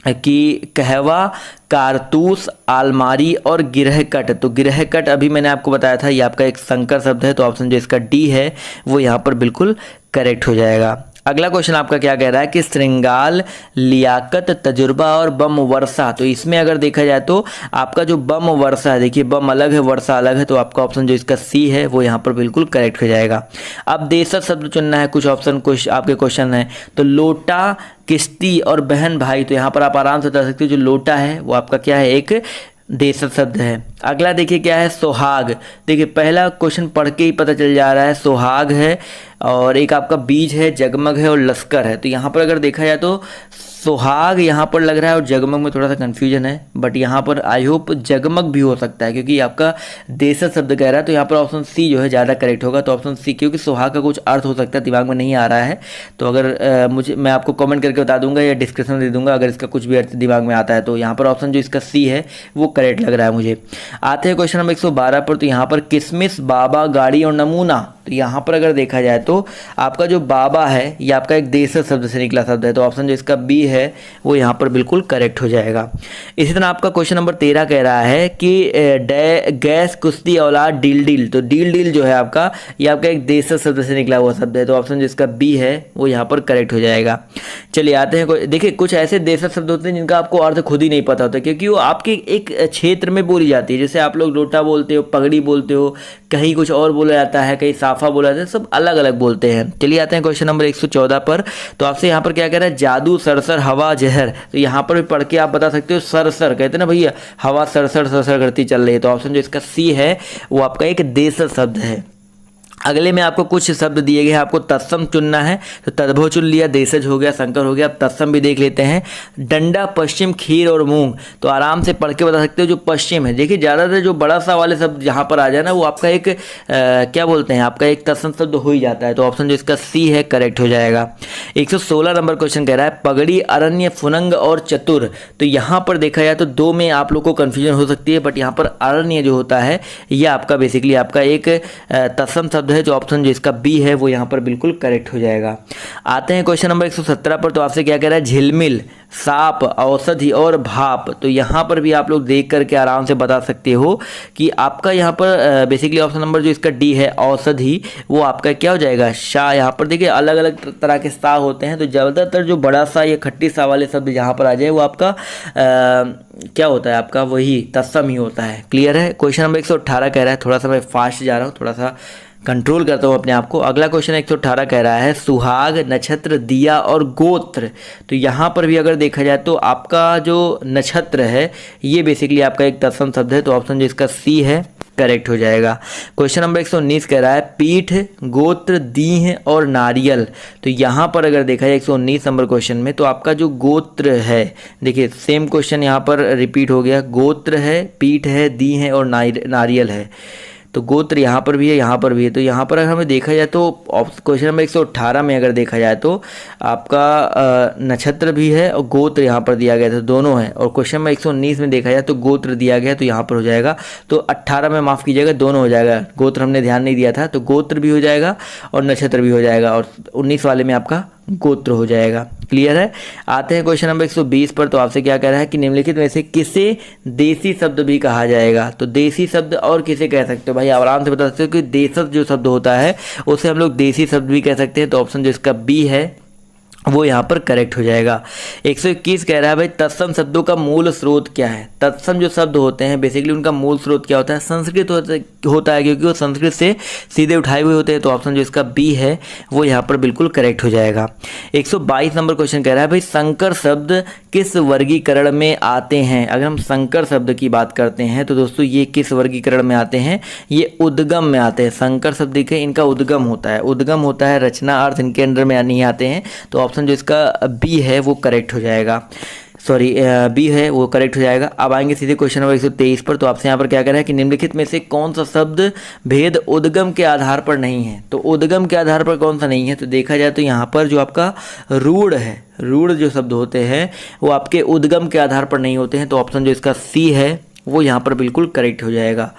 कि कहवा, कारतूस, आलमारी और गिरहकट। तो गिरहकट अभी मैंने आपको बताया था, ये आपका एक संकर शब्द है, तो ऑप्शन जो इसका डी है वो यहाँ पर बिल्कुल करेक्ट हो जाएगा। अगला क्वेश्चन आपका क्या कह रहा है कि श्रृंगाल, लियाकत, तजुर्बा और बम वर्षा। तो इसमें अगर देखा जाए तो आपका जो बम वर्षा है, देखिए बम अलग है, वर्षा अलग है, तो आपका ऑप्शन जो इसका सी है वो यहाँ पर बिल्कुल करेक्ट हो जाएगा। अब देशज शब्द चुनना है, कुछ ऑप्शन कुछ आपके क्वेश्चन है। तो लोटा, किश्ती और बहन भाई। तो यहाँ पर आप आराम से बता सकते हो, जो लोटा है वो आपका क्या है, एक देशज शब्द है। अगला देखिए क्या है, सोहाग। देखिए पहला क्वेश्चन पढ़ के ही पता चल जा रहा है, सोहाग है और एक आपका बीज है, जगमग है और लश्कर है। तो यहाँ पर अगर देखा जाए तो सोहाग यहाँ पर लग रहा है और जगमग में थोड़ा सा कन्फ्यूजन है, बट यहाँ पर आई होप जगमग भी हो सकता है क्योंकि आपका देशज शब्द कह रहा है। तो यहाँ पर ऑप्शन सी जो है ज़्यादा करेक्ट होगा। तो ऑप्शन सी, क्योंकि सोहाग का कुछ अर्थ हो सकता है, दिमाग में नहीं आ रहा है, तो अगर मैं आपको कमेंट करके बता दूंगा या डिस्क्रिप्शन दे दूंगा अगर इसका कुछ भी अर्थ दिमाग में आता है। तो यहाँ पर ऑप्शन जो इसका सी है वो करेक्ट लग रहा है मुझे। आते हैं क्वेश्चन नंबर 112 पर। तो यहाँ पर किशमिश, बाबा, गाड़ी और नमूना। तो यहाँ पर अगर देखा जाए तो आपका जो बाबा है ये आपका एक देशज शब्द से निकला शब्द है, तो ऑप्शन जो इसका बी है वो यहाँ पर बिल्कुल करेक्ट हो जाएगा। इसी तरह आपका क्वेश्चन नंबर 13 कह रहा है कि गैस, कुश्ती, औलाद, डील डील। तो डील डील जो है आपका ये आपका एक देशज शब्द से निकला हुआ शब्द है, तो ऑप्शन जो इसका बी है वो यहाँ पर करेक्ट हो जाएगा। चलिए आते हैं, देखिए कुछ ऐसे देशज शब्द होते हैं जिनका आपको अर्थ खुद ही नहीं पता होता, क्योंकि वो आपके एक क्षेत्र में बोली जाती है। जैसे आप लोग लोटा बोलते हो, पगड़ी बोलते हो, कहीं कुछ और बोला जाता है, कहीं साफा बोला जाता है, सब अलग अलग बोलते हैं। चलिए आते हैं क्वेश्चन नंबर 114 पर। तो आपसे यहाँ पर क्या कह रहा है, जादू, सरसर, हवा, जहर। तो यहाँ पर भी पढ़ के आप बता सकते हो, सरसर कहते हैं ना भैया, हवा सरसर सरसर करती चल रही है, तो ऑप्शन जो इसका सी है वो आपका एक देशज शब्द है। अगले में आपको कुछ शब्द दिए गए हैं, आपको तत्सम चुनना है। तो तद्भव चुन लिया, देशज हो गया, संकर हो गया। अब तत्सम भी देख लेते हैं। डंडा, पश्चिम, खीर और मूंग। तो आराम से पढ़ के बता सकते हो जो पश्चिम है। देखिए ज़्यादातर जो बड़ा सा वाले शब्द जहाँ पर आ जाए ना वो आपका एक क्या बोलते हैं, आपका एक तत्सम शब्द हो ही जाता है, तो ऑप्शन जो इसका सी है करेक्ट हो जाएगा। 116 नंबर क्वेश्चन कह रहा है पगड़ी, अरण्य, फुनंग और चतुर। तो यहाँ पर देखा जाए तो दो में आप लोग को कन्फ्यूजन हो सकती है, बट यहाँ पर अरण्य जो होता है यह आपका बेसिकली आपका एक तत्सम शब्द है, जो ऑप्शन जो इसका बी है वो यहाँ पर बिल्कुल करेक्ट हो जाएगा। आते हैं क्वेश्चन नंबर 117 पर। तो आपसे क्या कह रहा है, झिलमिल, सांप, औषधि और भाप। तो यहाँ पर भी आप लोग देख करके आराम से बता सकते हो कि आपका यहाँ पर बेसिकली ऑप्शन नंबर जो इसका डी है, औषधि, वो आपका क्या हो जाएगा, शाह। यहाँ पर देखिए अलग अलग तरह के सा होते हैं, तो ज़्यादातर जो बड़ा सा या खट्टी सा वाले शब्द यहाँ पर आ जाए वो आपका क्या होता है, आपका वही तत्सम ही होता है। क्लियर है। क्वेश्चन नंबर 118 कह रहा है, थोड़ा सा मैं फास्ट जा रहा हूँ, थोड़ा सा कंट्रोल करता हूँ अपने आप को। अगला क्वेश्चन 118 कह रहा है सुहाग, नक्षत्र, दिया और गोत्र। तो यहाँ पर भी अगर देखा जाए तो आपका जो नक्षत्र है ये बेसिकली आपका एक तत्सम शब्द है, तो ऑप्शन जो इसका सी है करेक्ट हो जाएगा। क्वेश्चन नंबर 119 कह रहा है पीठ, गोत्र, दीह और नारियल। तो यहाँ पर अगर देखा जाए 119 नंबर क्वेश्चन में, तो आपका जो गोत्र है, देखिए सेम क्वेश्चन यहाँ पर रिपीट हो गया, गोत्र है, पीठ है, दीह है और नारियल है। तो गोत्र यहाँ पर भी है, यहाँ पर भी है। तो यहाँ पर अगर हमें देखा जाए तो क्वेश्चन नंबर 118 में अगर देखा जाए तो आपका नक्षत्र भी है और गोत्र यहाँ पर दिया गया था, दोनों है। और क्वेश्चन नंबर 119 में देखा जाए तो गोत्र दिया गया, तो यहाँ पर हो जाएगा। तो 18 में माफ़ कीजिएगा, दोनों हो जाएगा। गोत्र हमने ध्यान नहीं दिया था, तो गोत्र भी हो जाएगा और नक्षत्र भी हो जाएगा, और 19 वाले में आपका गोत्र हो जाएगा। क्लियर है। आते हैं क्वेश्चन नंबर 120 पर। तो आपसे क्या कह रहा है कि निम्नलिखित में से किसे देसी शब्द भी कहा जाएगा। तो देसी शब्द और किसे कह सकते हो भाई, आराम से बता सकते हो कि देशज जो शब्द होता है उसे हम लोग देसी शब्द भी कह सकते हैं। तो ऑप्शन जो इसका बी है वो यहाँ पर करेक्ट हो जाएगा। 121 कह रहा है भाई तत्सम शब्दों का मूल स्रोत क्या है। तत्सम जो शब्द होते हैं बेसिकली उनका मूल स्रोत क्या होता है, संस्कृत होता है, क्योंकि वो संस्कृत से सीधे उठाए हुए होते हैं। तो ऑप्शन जो इसका बी है वो यहाँ पर बिल्कुल करेक्ट हो जाएगा। 122 नंबर क्वेश्चन कह रहा है भाई संकर शब्द किस वर्गीकरण में आते हैं। अगर हम संकर शब्द की बात करते हैं तो दोस्तों ये किस वर्गीकरण में आते हैं, ये उद्गम में आते हैं। संकर शब्द देखें इनका उद्गम होता है, उद्गम होता है, रचना अर्थ इनके अंडर में नहीं आते हैं। तो ऑप्शन जो इसका बी है वो करेक्ट हो जाएगा। सॉरी बी है वो करेक्ट हो जाएगा। अब आएंगे सीधे क्वेश्चन नंबर 123 पर। तो आपसे यहाँ पर क्या कह रहा है कि निम्नलिखित में से कौन सा शब्द भेद उद्गम के आधार पर नहीं है। तो उद्गम के आधार पर कौन सा नहीं है, तो देखा जाए तो यहाँ पर जो आपका रूढ़ है, रूढ़ जो शब्द होते हैं वो आपके उद्गम के आधार पर नहीं होते हैं। तो ऑप्शन जो इसका सी है वो यहाँ पर बिल्कुल करेक्ट हो जाएगा।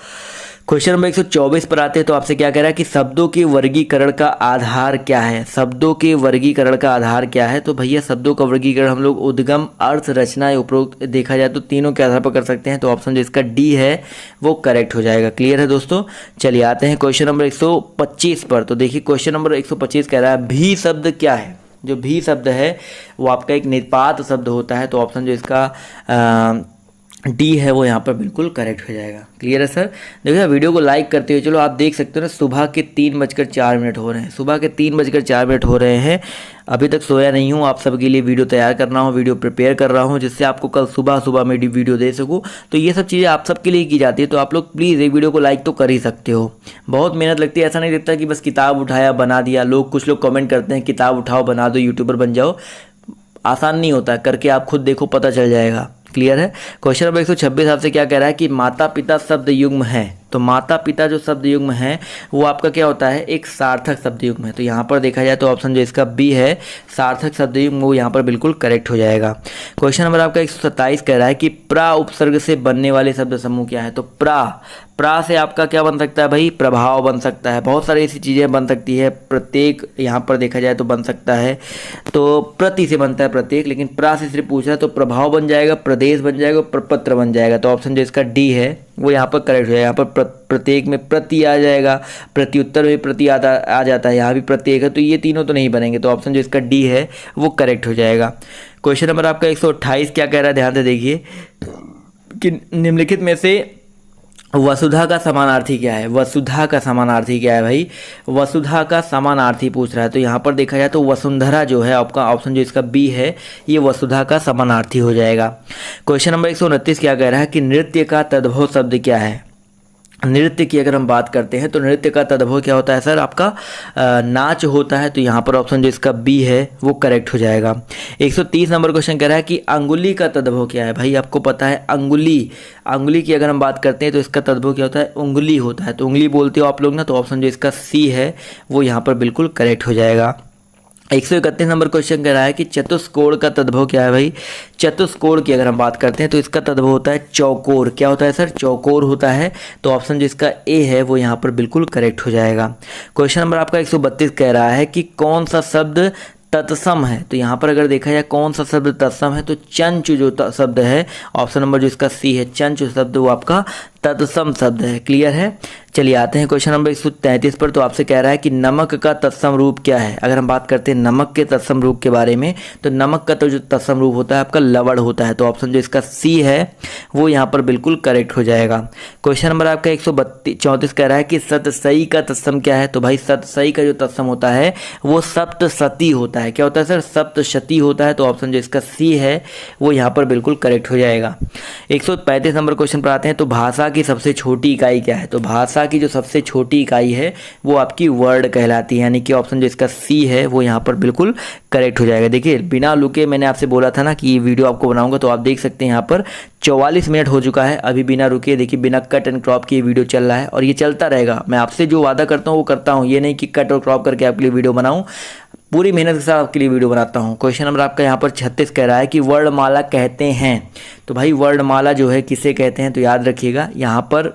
क्वेश्चन नंबर 124 पर आते हैं। तो आपसे क्या कह रहा है कि शब्दों के वर्गीकरण का आधार क्या है। शब्दों के वर्गीकरण का आधार क्या है, तो भैया शब्दों का वर्गीकरण हम लोग उद्गम अर्थ रचना उपरोक्त देखा जाए तो तीनों के आधार पर कर सकते हैं। तो ऑप्शन जो इसका डी है वो करेक्ट हो जाएगा। क्लियर है दोस्तों। चलिए आते हैं क्वेश्चन नंबर 125 पर। तो देखिए क्वेश्चन नंबर 125 कह रहा है भी शब्द क्या है। जो भी शब्द है वो आपका एक निपात शब्द होता है। तो ऑप्शन जो इसका डी है वो यहाँ पर बिल्कुल करेक्ट हो जाएगा। क्लियर है सर। देखिए वीडियो को लाइक करते हुए चलो, आप देख सकते हो ना सुबह के 3:04 हो रहे हैं, सुबह के 3:04 हो रहे हैं। अभी तक सोया नहीं हूँ, आप सबके लिए वीडियो तैयार कर रहा हूँ, वीडियो प्रिपेयर कर रहा हूँ जिससे आपको कल सुबह सुबह में वीडियो दे सकूँ। तो ये सब चीज़ें आप सबके लिए की जाती है। तो आप लोग प्लीज़ एक वीडियो को लाइक तो कर ही सकते हो। बहुत मेहनत लगती है, ऐसा नहीं लगता कि बस किताब उठाया बना दिया। कुछ लोग कमेंट करते हैं किताब उठाओ बना दो यूट्यूबर बन जाओ, आसान नहीं होता, करके आप खुद देखो पता चल जाएगा। क्लियर है। क्वेश्चन नंबर 126 आपसे क्या कह रहा है कि माता पिता शब्द युग्म है। तो माता पिता जो शब्द युग्म है वो आपका क्या होता है, एक सार्थक शब्द युग्म है। तो यहाँ पर देखा जाए तो ऑप्शन जो इसका बी है सार्थक शब्द युग्म वो यहाँ पर बिल्कुल करेक्ट हो जाएगा। क्वेश्चन नंबर आपका 127 कह रहा है कि प्रा उपसर्ग से बनने वाले शब्द समूह क्या है। तो प्रा से आपका क्या बन सकता है भाई, प्रभाव बन सकता है, बहुत सारी ऐसी चीज़ें बन सकती है। प्रत्येक यहाँ पर देखा जाए तो बन सकता है, तो प्रति से बनता है प्रत्येक, लेकिन प्रा से सिर्फ पूछ रहा है तो प्रभाव बन जाएगा, प्रदेश बन जाएगा, प्रपत्र बन जाएगा। तो ऑप्शन जो इसका डी है वो यहाँ पर करेक्ट हो जाएगा। यहाँ पर प्रत्येक में प्रति आ जाएगा, प्रत्युत्तर में प्रति आ जाता है, यहाँ भी प्रत्येक है, तो ये तीनों तो नहीं बनेंगे। तो ऑप्शन जो इसका डी है वो करेक्ट हो जाएगा। क्वेश्चन नंबर आपका 128 क्या कह रहा है, ध्यान से देखिए कि निम्नलिखित में से वसुधा का समानार्थी क्या है। वसुधा का समानार्थी क्या है भाई, वसुधा का समानार्थी पूछ रहा है। तो यहाँ पर देखा जाए तो वसुंधरा जो है आपका ऑप्शन जो इसका बी है ये वसुधा का समानार्थी हो जाएगा। क्वेश्चन नंबर 129 क्या कह रहा है कि नृत्य का तद्भव शब्द क्या है। नृत्य की अगर हम बात करते हैं तो नृत्य का तद्भव क्या होता है सर, आपका नाच होता है। तो यहाँ पर ऑप्शन जो इसका बी है वो करेक्ट हो जाएगा। 130 नंबर क्वेश्चन कह रहा है कि अंगुली का तद्भव क्या है। भाई आपको पता है अंगुली की अगर हम बात करते हैं तो इसका तद्भव क्या होता है, उंगली होता है। तो उंगली बोलते हो आप लोग ना, तो ऑप्शन जो इसका सी है वो यहाँ पर बिल्कुल करेक्ट हो जाएगा। 131 नंबर क्वेश्चन कह रहा है कि चतुष्कोण का तद्भव क्या है। भाई चतुष्कोण की अगर हम बात करते हैं तो इसका तद्भव होता है चौकोर। क्या होता है सर, चौकोर होता है। तो ऑप्शन जो इसका ए है वो यहाँ पर बिल्कुल करेक्ट हो जाएगा। क्वेश्चन नंबर आपका 132 कह रहा है कि कौन सा शब्द तत्सम है। तो यहाँ पर अगर देखा जाए कौन सा शब्द तत्सम है, तो चंचु जो शब्द है ऑप्शन नंबर जो इसका सी है चंचु शब्द वो आपका तत्सम शब्द है। क्लियर है। चलिए आते हैं क्वेश्चन नंबर 133 पर। तो आपसे कह रहा है कि नमक का तत्सम रूप क्या है। अगर हम बात करते हैं नमक के तत्सम रूप के बारे में, तो नमक का तो जो तत्सम रूप होता है आपका लवण होता है। तो ऑप्शन जो इसका सी है वो यहाँ पर बिल्कुल करेक्ट हो जाएगा। क्वेश्चन नंबर आपका 134 कह रहा है कि सतसई का तत्सम क्या है। तो भाई सतसई का जो तत्सम होता है वो सप्तशती होता है। क्या होता है सर, सप्तशती होता है। तो ऑप्शन जो इसका सी है वो यहाँ पर बिल्कुल करेक्ट हो जाएगा। 135 नंबर क्वेश्चन पर आते हैं। तो भाषा की सबसे छोटी इकाई क्या है। तो भाषा की जो सबसे छोटी इकाई है वो आपकी वर्ड कहलाती है, यानी कि ऑप्शन जो इसका सी है वो यहाँ पर बिल्कुल करेक्ट हो जाएगा। देखिए बिना रुके मैंने आपसे बोला था ना कि ये वीडियो आपको बनाऊंगा, तो आप देख सकते हैं यहाँ पर 44 मिनट हो चुका है अभी बिना रुके। देखिए बिना कट एंड क्रॉप की वीडियो चल रहा है और ये चलता रहेगा। मैं आपसे जो वादा करता हूँ वो करता हूँ, ये नहीं कि कट और क्रॉप करके आपके लिए वीडियो बनाऊँ, पूरी मेहनत के साथ आपके लिए वीडियो बनाता हूँ। क्वेश्चन नंबर आपका यहाँ पर 36 कह रहा है कि वर्णमाला कहते हैं। तो भाई वर्णमाला जो है किसे कहते हैं, तो याद रखिएगा यहाँ पर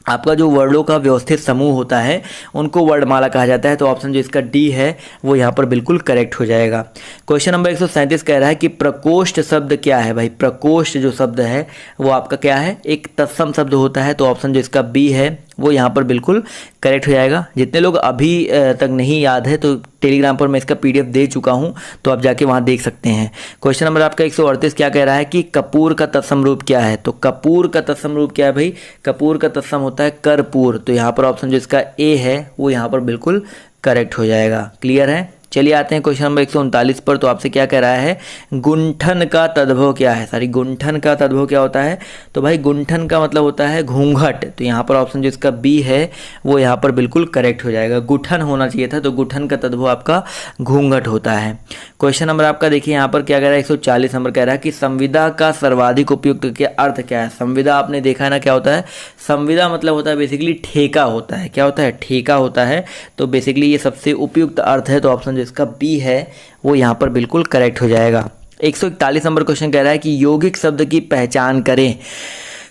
आपका जो वर्णों का व्यवस्थित समूह होता है उनको वर्णमाला कहा जाता है। तो ऑप्शन जो इसका डी है वो यहाँ पर बिल्कुल करेक्ट हो जाएगा। क्वेश्चन नंबर 137 कह रहा है कि प्रकोष्ठ शब्द क्या है। भाई प्रकोष्ठ जो शब्द है वो आपका क्या है, एक तत्सम शब्द होता है। तो ऑप्शन जो इसका बी है वो यहाँ पर बिल्कुल करेक्ट हो जाएगा। जितने लोग अभी तक नहीं याद है तो टेलीग्राम पर मैं इसका पीडीएफ दे चुका हूँ, तो आप जाके वहाँ देख सकते हैं। क्वेश्चन नंबर आपका 138 क्या कह रहा है कि कपूर का तत्सम रूप क्या है। तो कपूर का तत्सम रूप क्या है भाई, कपूर का तत्सम होता है कर्पूर। तो यहाँ पर ऑप्शन जो इसका ए है वो यहाँ पर बिल्कुल करेक्ट हो जाएगा। क्लियर है। चलिए आते हैं क्वेश्चन नंबर 139 पर। तो आपसे क्या कह रहा है, गुंठन का तद्भव क्या है। सॉरी, गुंठन का तद्भव क्या होता है। तो भाई गुंठन का मतलब होता है घूंघट। तो यहाँ पर ऑप्शन जो इसका बी है वो यहाँ पर बिल्कुल करेक्ट हो जाएगा। गुठन होना चाहिए था, तो गुठन का तद्भव आपका घूंघट होता है। क्वेश्चन नंबर आपका देखिए यहाँ पर क्या कह रहा है, 140 नंबर कह रहा है कि संविदा का सर्वाधिक उपयुक्त के अर्थ क्या है। संविदा आपने देखा है ना क्या होता है, संविदा मतलब होता है बेसिकली ठेका होता है। क्या होता है, ठेका होता है। तो बेसिकली ये सबसे उपयुक्त अर्थ है। तो ऑप्शन इसका बी है वो यहाँ पर बिल्कुल करेक्ट हो जाएगा। 141 नंबर क्वेश्चन कह रहा है कि यौगिक शब्द की पहचान करें।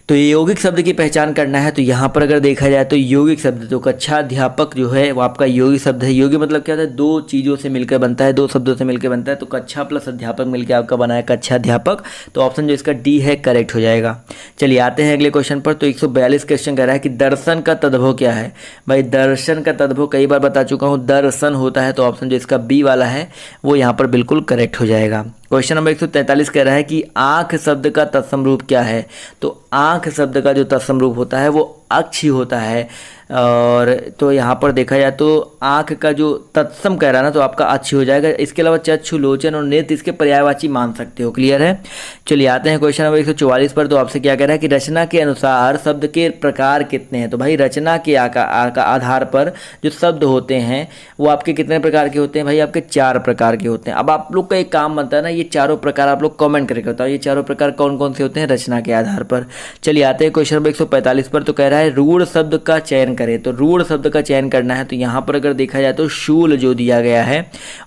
तो ये यौगिक शब्द की पहचान करना है। तो यहाँ पर अगर देखा जाए तो यौगिक शब्द, तो कक्षा अध्यापक जो है वो आपका यौगिक शब्द है। यौगिक मतलब क्या होता है, दो चीज़ों से मिलकर बनता है, दो शब्दों से मिलकर बनता है। तो कक्षा प्लस अध्यापक मिलकर आपका बना है कक्षा अध्यापक। तो ऑप्शन जो इसका डी है करेक्ट हो जाएगा। चलिए आते हैं अगले क्वेश्चन पर। तो 142 क्वेश्चन कह रहा है कि दर्शन का तद्भव क्या है। भाई दर्शन का तद्भव कई बार बता चुका हूँ, दर्शन होता है। तो ऑप्शन जो इसका बी वाला है वो यहाँ पर बिल्कुल करेक्ट हो जाएगा। क्वेश्चन नंबर 143 कह रहा है कि आँख शब्द का तत्सम रूप क्या है। तो आँख शब्द का जो तत्सम रूप होता है वो अक्ष ही होता है। और तो यहाँ पर देखा जाए तो आँख का जो तत्सम कह रहा है ना, तो आपका अच्छी हो जाएगा। इसके अलावा चक्षु, लोचन और नेत्र इसके पर्यायवाची मान सकते हो। क्लियर है। चलिए आते हैं क्वेश्चन नंबर 144 पर। तो आपसे क्या कह रहा है कि रचना के अनुसार शब्द के प्रकार कितने हैं। तो भाई रचना के आधार पर जो शब्द होते हैं वो आपके कितने प्रकार के होते हैं। भाई आपके 4 प्रकार के होते हैं। अब आप लोग का एक काम बनता है ना, ये चारों प्रकार आप लोग कमेंट करके बताओ ये चारों प्रकार कौन कौन से होते हैं रचना के आधार पर। चलिए आते हैं क्वेश्चन नंबर 145 पर। तो कह रहा है रूढ़ शब्द का चयन करें। तो रूढ़ शब्द का चयन करना है। तो यहाँ पर अगर देखा जाए तो शूल जो दिया गया है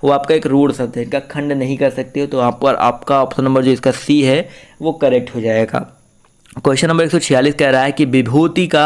वो आपका एक रूढ़ शब्द है, इनका खंड नहीं कर सकते हो। तो यहाँ पर आपका ऑप्शन नंबर जो इसका सी है वो करेक्ट हो जाएगा। क्वेश्चन नंबर 146 कह रहा है कि विभूति का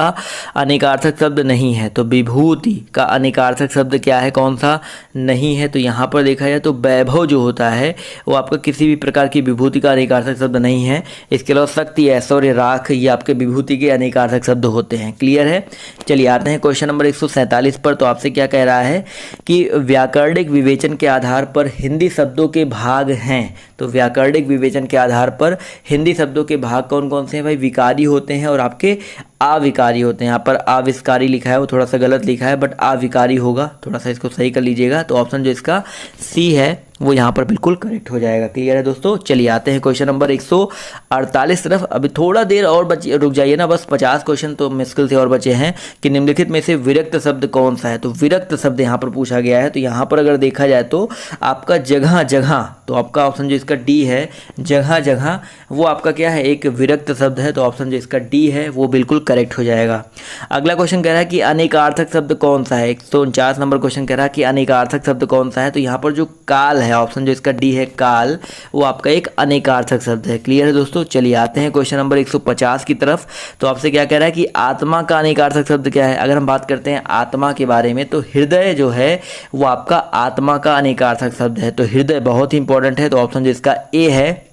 अनेकार्थक शब्द नहीं है। तो विभूति का अनेकार्थक शब्द क्या है, कौन सा नहीं है। तो यहाँ पर देखा जाए तो वैभव जो होता है वो आपका किसी भी प्रकार की विभूति का अनेकार्थक शब्द नहीं है। इसके अलावा शक्ति, ऐश्वर्य, राख ये आपके विभूति के अनेकार्थक शब्द होते हैं। क्लियर है। चलिए आते हैं क्वेश्चन नंबर 147 पर। तो आपसे क्या कह रहा है कि व्याकरणिक विवेचन के आधार पर हिंदी शब्दों के भाग हैं। तो व्याकरणिक विवेचन के आधार पर हिंदी शब्दों के भाग कौन कौन से हैं। भाई विकारी होते हैं और आपके अविकारी होते हैं। यहाँ पर आविष्कारी लिखा है वो थोड़ा सा गलत लिखा है, बट अविकारी होगा, थोड़ा सा इसको सही कर लीजिएगा। तो ऑप्शन जो इसका सी है वो यहाँ पर बिल्कुल करेक्ट हो जाएगा। क्लियर है दोस्तों। चलिए आते हैं क्वेश्चन नंबर 148 तरफ। अभी थोड़ा देर और रुक जाइए ना, बस 50 क्वेश्चन तो मुश्किल से और बचे हैं कि निम्नलिखित में से विरक्त शब्द कौन सा है। तो विरक्त शब्द यहाँ पर पूछा गया है। तो यहाँ पर अगर देखा जाए तो आपका जगह जगह, तो आपका ऑप्शन जो इसका डी है जगह जगह वो आपका क्या है, एक विरक्त शब्द है। तो ऑप्शन जो इसका डी है वो बिल्कुल करेक्ट हो जाएगा। अगला क्वेश्चन कह रहा है कि अनेकार्थक शब्द कौन सा है। 149 नंबर क्वेश्चन कह रहा है कि अनेकार्थक शब्द कौन सा है। तो यहाँ पर जो काल है, ऑप्शन जो इसका डी है काल, वो आपका एक अनेकार्थक शब्द है। क्लियर है दोस्तों। चलिए आते हैं क्वेश्चन नंबर 150 की तरफ। तो आपसे क्या कह रहा है कि आत्मा का अनेकार्थक शब्द क्या है। अगर हम बात करते हैं आत्मा के बारे में तो हृदय जो है वो आपका आत्मा का अनेकार्थक शब्द है। तो हृदय बहुत ही इंपॉर्टेंट है। तो ऑप्शन जो इसका ए है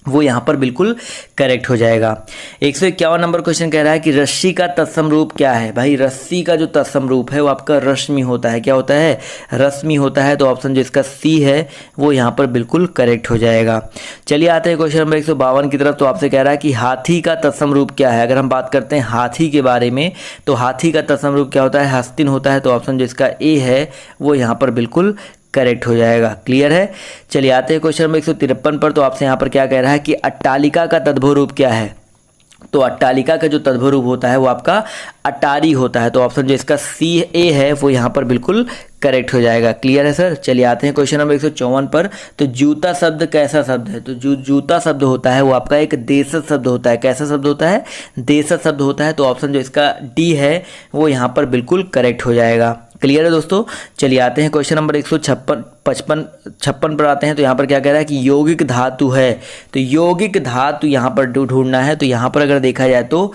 वो यहाँ पर बिल्कुल करेक्ट हो जाएगा। 151 नंबर क्वेश्चन कह रहा है कि रस्सी का तत्सम रूप क्या है। भाई रस्सी का जो तत्सम रूप है वो आपका रश्मि होता है। क्या होता है, रश्मि होता है। तो ऑप्शन जो इसका सी है वो यहाँ पर बिल्कुल करेक्ट हो जाएगा। चलिए आते हैं क्वेश्चन नंबर 152 की तरफ। तो आपसे कह रहा है कि हाथी का तत्सम रूप क्या है। अगर हम बात करते हैं हाथी के बारे में तो हाथी का तत्सम रूप क्या होता है, हस्तिन होता है। तो ऑप्शन जो इसका ए है वो यहाँ पर बिल्कुल करेक्ट हो जाएगा। क्लियर है। चलिए आते हैं क्वेश्चन नंबर 153 पर। तो आपसे यहाँ पर क्या कह रहा है कि अट्टालिका का तद्भव रूप क्या है। तो अट्टालिका का जो तद्भव रूप होता है वो आपका अटारी होता है। तो ऑप्शन जो इसका सी ए है वो यहाँ पर बिल्कुल करेक्ट हो जाएगा। क्लियर है सर। चलिए आते हैं क्वेश्चन नंबर 154 पर। तो जूता शब्द कैसा शब्द है। तो जो जूता शब्द होता है वो आपका एक देशज शब्द होता है। कैसा शब्द होता है, देशज शब्द होता है। तो ऑप्शन जो इसका डी है वो यहाँ पर बिल्कुल करेक्ट हो जाएगा। क्लियर है दोस्तों। चलिए आते हैं क्वेश्चन नंबर 156 56 पर आते हैं। तो यहाँ पर क्या कह रहा है कि यौगिक धातु है, तो यौगिक धातु यहाँ पर ढूंढना है। तो यहाँ पर अगर देखा जाए तो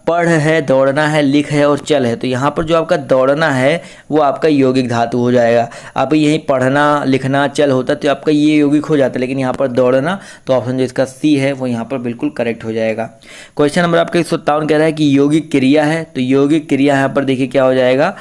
पढ़ है, दौड़ना है, लिख है और चल है। तो यहाँ पर जो आपका दौड़ना है वो आपका यौगिक धातु हो जाएगा। आप यहीं पढ़ना, लिखना, चल होता तो आपका ये यौगिक हो जाता, लेकिन यहाँ पर दौड़ना, तो ऑप्शन जो इसका सी है वो यहाँ पर बिल्कुल करेक्ट हो जाएगा। क्वेश्चन नंबर आपका 157 कह रहा है कि यौगिक क्रिया है। तो यौगिक क्रिया यहाँ पर देखिए क्या हो जाएगा,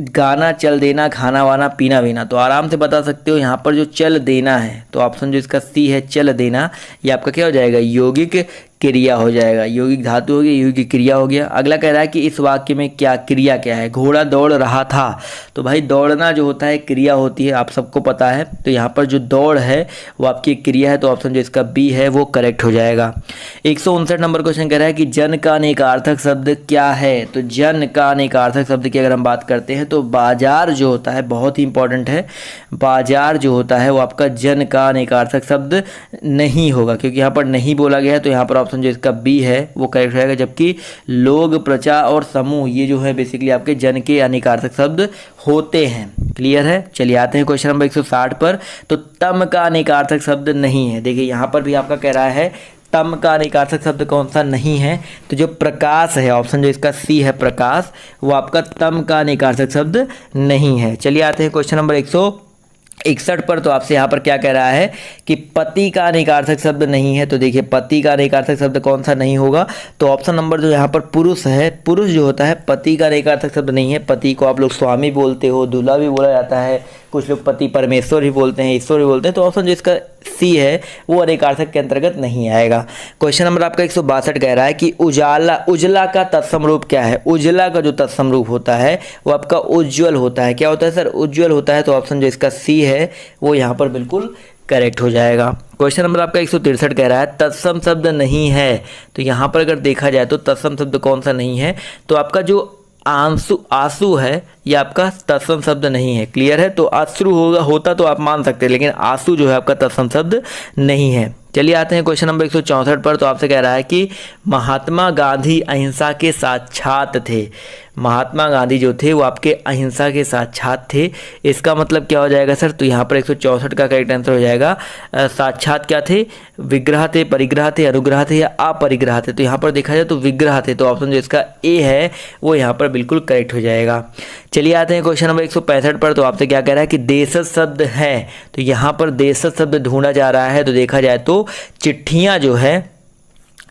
गाना, चल देना, खाना वाना, पीना बीना। तो आराम से बता सकते हो यहाँ पर जो चल देना है, तो ऑप्शन जो इसका सी है चल देना, ये आपका क्या हो जाएगा, यौगिक क्रिया हो जाएगा। यौगिक धातु हो गया, यौगिक क्रिया हो गया। अगला कह रहा है कि इस वाक्य में क्या क्रिया क्या है। घोड़ा दौड़ रहा था, तो भाई दौड़ना जो होता है क्रिया होती है, आप सबको पता है। तो यहाँ पर जो दौड़ है वो आपकी क्रिया है, तो ऑप्शन जो इसका बी है वो करेक्ट हो जाएगा। 159 नंबर क्वेश्चन कह रहा है कि जन का अनेकार्थक शब्द क्या है। तो जन का अनेकार्थक शब्द की अगर हम बात करते हैं तो बाजार जो होता है, बहुत ही इंपॉर्टेंट है, बाजार जो होता है वो आपका जन का अनेकार्थक शब्द नहीं होगा, क्योंकि यहाँ पर नहीं बोला गया है। तो यहाँ पर जो इसका बी है वो करेक्ट रहेगा। जबकि लोग, प्रजा और समूह ये जो है बेसिकली आपके जन के अनेकार्थक शब्द होते हैं। क्लियर है। चलिए आते हैं क्वेश्चन नंबर 160 पर। तो तम का अनेकार्थक शब्द नहीं है। देखिए यहाँ पर भी आपका कह रहा है तम का अनेकार्थक शब्द कौन सा नहीं है। तो जो प्रकाश है, ऑप्शन जो इसका सी है प्रकाश, वो आपका तम का अनेकार्थक शब्द नहीं है। चलिए आते हैं क्वेश्चन नंबर 161 पर। तो आपसे यहाँ पर क्या कह रहा है कि पति का अनेकार्थक शब्द नहीं है। तो देखिए पति का अनेकार्थक शब्द कौन सा नहीं होगा, तो ऑप्शन नंबर जो यहाँ पर पुरुष है, पुरुष जो होता है पति का अनेकार्थक शब्द नहीं है। पति को आप लोग स्वामी बोलते हो, दूल्हा भी बोला जाता है, कुछ लोग पति परमेश्वर भी बोलते हैं, ईश्वर भी बोलते हैं। तो ऑप्शन जो इसका सी है वो अनेकार्थक के अंतर्गत नहीं आएगा। क्वेश्चन नंबर आपका 162 कह रहा है कि उजाला, उजला का तत्सम रूप क्या है। उजला का जो तत्सम रूप होता है वो आपका उज्ज्वल होता है। क्या होता है सर, उज्ज्वल होता है। तो ऑप्शन जो इसका सी है वो यहाँ पर बिल्कुल करेक्ट हो जाएगा। क्वेश्चन नंबर आपका 163 कह रहा है तत्सम शब्द नहीं है। तो यहाँ पर अगर देखा जाए तो तत्सम शब्द कौन सा नहीं है, तो आपका जो आंसू है ये आपका तत्सम शब्द नहीं है। क्लियर है। तो अश्रु होता तो आप मान सकते हैं, लेकिन आंसू जो है आपका तत्सम शब्द नहीं है। चलिए आते हैं क्वेश्चन नंबर 164 पर। तो आपसे कह रहा है कि महात्मा गांधी अहिंसा के साक्षात थे। महात्मा गांधी जो थे वो आपके अहिंसा के साक्षात थे। इसका मतलब क्या हो जाएगा सर, तो यहाँ पर 164 का करेक्ट आंसर हो जाएगा साक्षात क्या थे, विग्रह थे, परिग्रह थे, अनुग्रह थे या अपरिग्रह थे। तो यहाँ पर देखा जाए तो विग्रह थे। तो ऑप्शन जो इसका ए है वो यहाँ पर बिल्कुल करेक्ट हो जाएगा। चलिए आते हैं क्वेश्चन नंबर 165 पर। तो आपसे क्या कह रहा है कि देशज शब्द है। तो यहाँ पर देशज शब्द ढूंढा जा रहा है। तो देखा जाए तो चिट्ठियाँ जो है,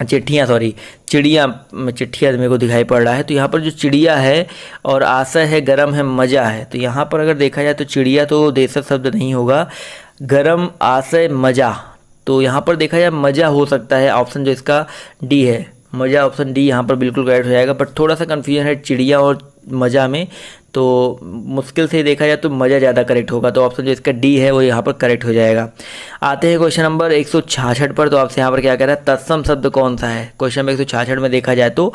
चिट्ठियाँ मेरे को दिखाई पड़ रहा है। तो यहाँ पर जो चिड़िया है और आशा है, गरम है, मज़ा है। तो यहाँ पर अगर देखा जाए तो चिड़िया तो देशज शब्द नहीं होगा, गरम, आशय, मज़ा। तो यहाँ पर देखा जाए मज़ा हो सकता है। ऑप्शन जो इसका डी है, मज़ा, ऑप्शन डी यहाँ पर बिल्कुल करेक्ट हो जाएगा। बट थोड़ा सा कन्फ्यूजन है चिड़िया और मज़ा में, तो मुश्किल से देखा जाए तो मज़ा ज़्यादा करेक्ट होगा। तो ऑप्शन जो इसका डी है वो यहाँ पर करेक्ट हो जाएगा। आते हैं क्वेश्चन नंबर 166 पर। तो आपसे यहाँ पर क्या कह रहा है तत्सम शब्द कौन सा है। क्वेश्चन नंबर 166 में देखा जाए तो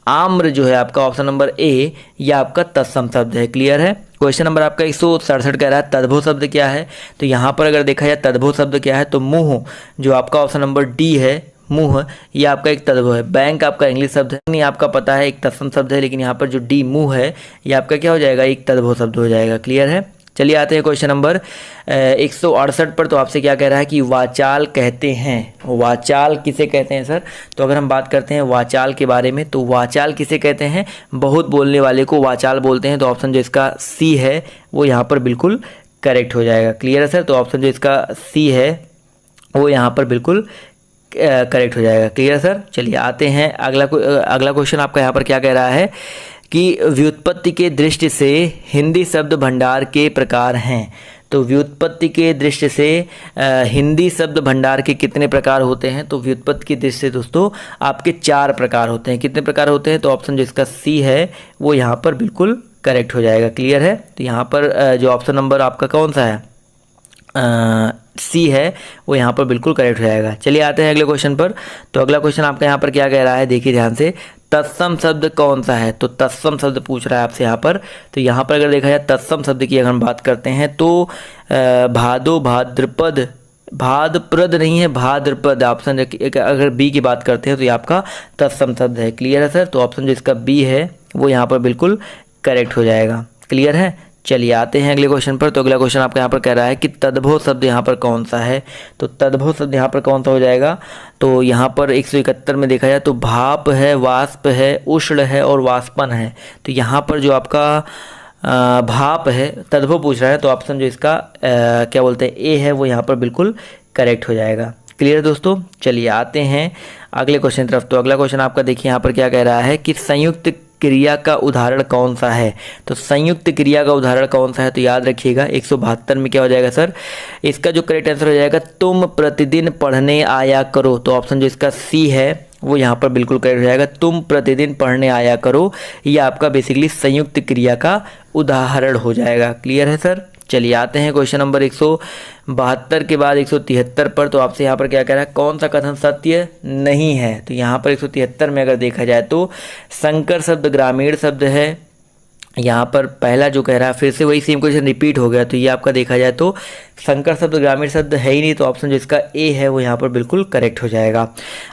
आम्र जो है आपका ऑप्शन नंबर ए, यह आपका तत्सम शब्द है। क्लियर है। क्वेश्चन नंबर आपका 167 कह रहा है तद्भव शब्द क्या है। तो यहाँ पर अगर देखा जाए तद्भव शब्द क्या है, तो मुँह जो आपका ऑप्शन नंबर डी है, मुँह, ये आपका एक तद्भव है। बैंक आपका इंग्लिश शब्द है, नहीं आपका पता है एक तत्सम शब्द है, लेकिन यहाँ पर जो डी मुँह है ये आपका क्या हो जाएगा, एक तद्भव शब्द हो जाएगा। क्लियर है। चलिए आते हैं क्वेश्चन नंबर 168 पर। तो आपसे क्या कह रहा है कि वाचाल कहते हैं। वाचाल किसे कहते हैं सर, तो अगर हम बात करते हैं वाचाल के बारे में, तो वाचाल किसे कहते हैं, बहुत बोलने वाले को वाचाल बोलते हैं। तो ऑप्शन जो इसका सी है वो यहाँ पर बिल्कुल करेक्ट हो जाएगा। क्लियर है सर। तो ऑप्शन जो इसका सी है वो यहाँ पर बिल्कुल करेक्ट हो जाएगा। Clear sir. चलिए आते हैं अगला क्वेश्चन आपका यहाँ पर क्या कह रहा है कि व्युत्पत्ति के दृष्टि से हिंदी शब्द भंडार के प्रकार हैं। तो व्युत्पत्ति के दृष्टि से हिंदी शब्द भंडार के कितने प्रकार होते हैं। तो व्युत्पत्ति की दृष्टि से दोस्तों आपके 4 प्रकार होते हैं। कितने प्रकार होते हैं, तो ऑप्शन जो इसका सी है वो यहाँ पर बिल्कुल करेक्ट हो जाएगा। क्लियर है। तो यहाँ पर जो ऑप्शन नंबर आपका कौन सा है, सी है, वो यहाँ पर बिल्कुल करेक्ट हो जाएगा। चलिए आते हैं अगले क्वेश्चन पर। तो अगला क्वेश्चन आपका यहाँ पर क्या कह रहा है, देखिए ध्यान से, तत्सम शब्द कौन सा है। तो तत्सम शब्द पूछ रहा है आपसे यहाँ पर। तो यहाँ पर अगर देखा जाए तत्सम शब्द की अगर हम बात करते हैं तो भादो, भाद्रपद, भाद्रपद नहीं है, भाद्रपद। ऑप्शन अगर बी की बात करते हैं तो ये आपका तत्सम शब्द है। क्लियर है सर। तो ऑप्शन जो इसका बी है वो यहाँ पर बिल्कुल करेक्ट हो जाएगा। क्लियर है। चलिए आते हैं अगले क्वेश्चन पर। तो अगला क्वेश्चन आपका यहाँ पर कह रहा है कि तद्भव शब्द यहाँ पर कौन सा है। तो तद्भव शब्द यहाँ पर कौन सा हो जाएगा। तो यहाँ पर 171 में देखा जाए तो भाप है, वाष्प है, उष्ण है और वाष्पन है। तो यहाँ पर जो आपका भाप है, तद्भव पूछ रहा है, तो ऑप्शन जो इसका क्या बोलते हैं ए है, वो यहाँ पर बिल्कुल करेक्ट हो जाएगा। क्लियर दोस्तों। चलिए आते हैं अगले क्वेश्चन तरफ। तो अगला क्वेश्चन आपका देखिए यहाँ पर क्या कह रहा है कि संयुक्त क्रिया का उदाहरण कौन सा है। तो संयुक्त क्रिया का उदाहरण कौन सा है, तो याद रखिएगा 172 में क्या हो जाएगा सर, इसका जो करेक्ट आंसर हो जाएगा तुम प्रतिदिन पढ़ने आया करो। तो ऑप्शन जो इसका सी है वो यहाँ पर बिल्कुल करेक्ट हो जाएगा, तुम प्रतिदिन पढ़ने आया करो। ये आपका बेसिकली संयुक्त क्रिया का उदाहरण हो जाएगा। क्लियर है सर। चलिए आते हैं क्वेश्चन नंबर 172 के बाद 173 पर। तो आपसे यहाँ पर क्या कह रहा है, कौन सा कथन सत्य नहीं है। तो यहाँ पर 173 में अगर देखा जाए तो संकर शब्द ग्रामीण शब्द है। यहाँ पर पहला जो कह रहा है फिर से वही सेम क्वेश्चन रिपीट हो गया। तो ये आपका देखा जाए तो संकर शब्द ग्रामीण शब्द है ही नहीं, तो ऑप्शन जो इसका ए है वो यहाँ पर बिल्कुल करेक्ट हो जाएगा।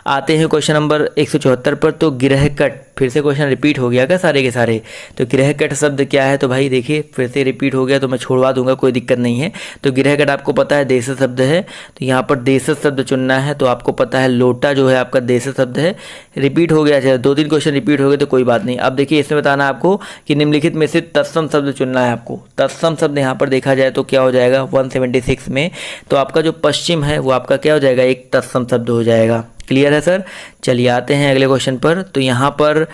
आते हैं क्वेश्चन नंबर 174 पर। तो गृहकट, फिर से क्वेश्चन रिपीट हो गया क्या सारे के सारे। तो गृहकट शब्द क्या है, तो भाई देखिए फिर से रिपीट हो गया तो मैं छोड़वा दूंगा, कोई दिक्कत नहीं है। तो गृहकट आपको पता है देश शब्द है, तो यहाँ पर देश शब्द चुनना है। तो आपको पता है लोटा जो है आपका देश शब्द है, रिपीट हो गया, चाहे 2-3 क्वेश्चन रिपीट हो गए तो कोई बात नहीं। अब देखिए इसमें बताना आपको कि निम्नलिखित में से तत्सम शब्द चुनना है आपको। तत्सम शब्द यहाँ पर देखा जाए तो क्या हो जाएगा 176 में, तो आपका जो पश्चिम है वो आपका क्या हो जाएगा, एक तत्सम शब्द हो जाएगा। क्लियर है सर। चलिए आते हैं अगले क्वेश्चन पर। तो यहाँ पर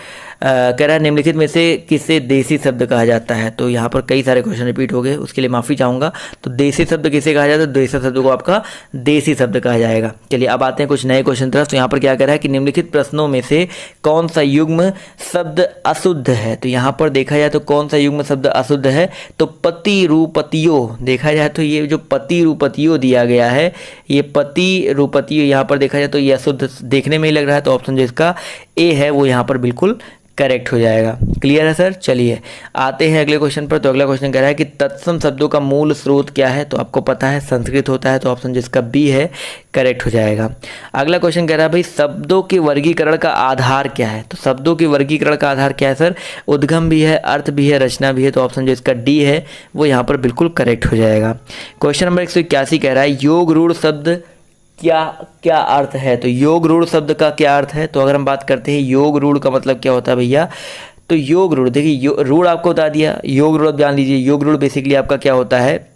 कह रहा है निम्नलिखित में से किसे देसी शब्द कहा जाता है। तो यहाँ पर कई सारे क्वेश्चन रिपीट हो गए, उसके लिए माफ़ी चाहूँगा। तो देसी शब्द किसे कहा जाता है, देसी शब्द को आपका देसी शब्द कहा जाएगा। चलिए अब आते हैं कुछ नए क्वेश्चन तरफ। तो यहाँ पर क्या कह रहा है कि निम्नलिखित प्रश्नों में से कौन सा युग्म शब्द अशुद्ध है। तो यहाँ पर देखा जाए तो कौन सा युग्म शब्द अशुद्ध है, तो पति रूपतियो। देखा जाए तो ये जो पति रूपतियो दिया गया है, ये पति रूपतियो यहाँ पर देखा जाए तो ये अशुद्ध देखने में ही लग रहा है। तो ऑप्शन जो इसका ए है वो यहाँ पर बिल्कुल करेक्ट हो जाएगा। क्लियर है सर। चलिए आते हैं अगले क्वेश्चन पर। तो अगला क्वेश्चन कह रहा है कि तत्सम शब्दों का मूल स्रोत क्या है। तो आपको पता है संस्कृत होता है, तो ऑप्शन जिसका बी है करेक्ट हो जाएगा। अगला क्वेश्चन कह रहा है भाई शब्दों के वर्गीकरण का आधार क्या है। तो शब्दों के वर्गीकरण का आधार क्या है सर, उद्गम भी है, अर्थ भी है, रचना भी है। तो ऑप्शन जो इसका डी है वो यहाँ पर बिल्कुल करेक्ट हो जाएगा। क्वेश्चन नंबर 181 कह रहा है योग रूढ़ शब्द क्या क्या अर्थ है। तो योग रूढ़ शब्द का क्या अर्थ है। तो अगर हम बात करते हैं योग रूढ़ का मतलब क्या होता है भैया, तो योग रूढ़ देखिए, रूढ़ आपको बता दिया, योग रूढ़ जान लीजिए। योग रूढ़ बेसिकली आपका क्या होता है,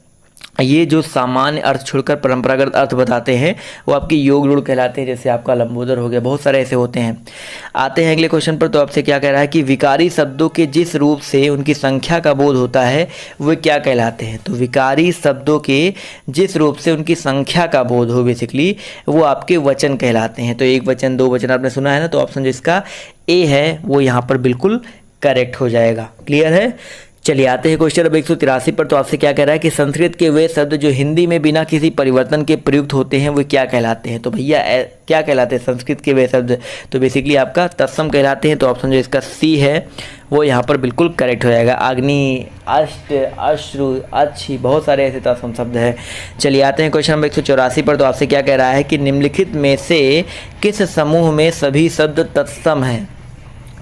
ये जो सामान्य अर्थ छोड़कर परंपरागत अर्थ बताते हैं वो आपके योग रूढ़ कहलाते हैं। जैसे आपका लंबोदर हो गया, बहुत सारे ऐसे होते हैं। आते हैं अगले क्वेश्चन पर। तो आपसे क्या कह रहा है कि विकारी शब्दों के जिस रूप से उनकी संख्या का बोध होता है वे क्या कहलाते हैं। तो विकारी शब्दों के जिस रूप से उनकी संख्या का बोध हो बेसिकली वो आपके वचन कहलाते हैं। तो एक वचन, दो वचन आपने सुना है ना, तो ऑप्शन जो इसका ए है वो यहाँ पर बिल्कुल करेक्ट हो जाएगा। क्लियर है। चलिए आते हैं क्वेश्चन नंबर 183 पर। तो आपसे क्या कह रहा है कि संस्कृत के वे शब्द जो हिंदी में बिना किसी परिवर्तन के प्रयुक्त होते हैं वो क्या कहलाते हैं। तो भैया क्या कहलाते हैं संस्कृत के वे शब्द, तो बेसिकली आपका तत्सम कहलाते हैं। तो ऑप्शन जो इसका सी है वो यहाँ पर बिल्कुल करेक्ट हो जाएगा। अग्नि, अष्ट, अश्रु, अच्छी, बहुत सारे ऐसे तत्सम शब्द हैं। चलिए आते हैं क्वेश्चन नंबर 184 पर। तो आपसे क्या कह रहा है कि निम्नलिखित में से किस समूह में सभी शब्द तत्सम हैं।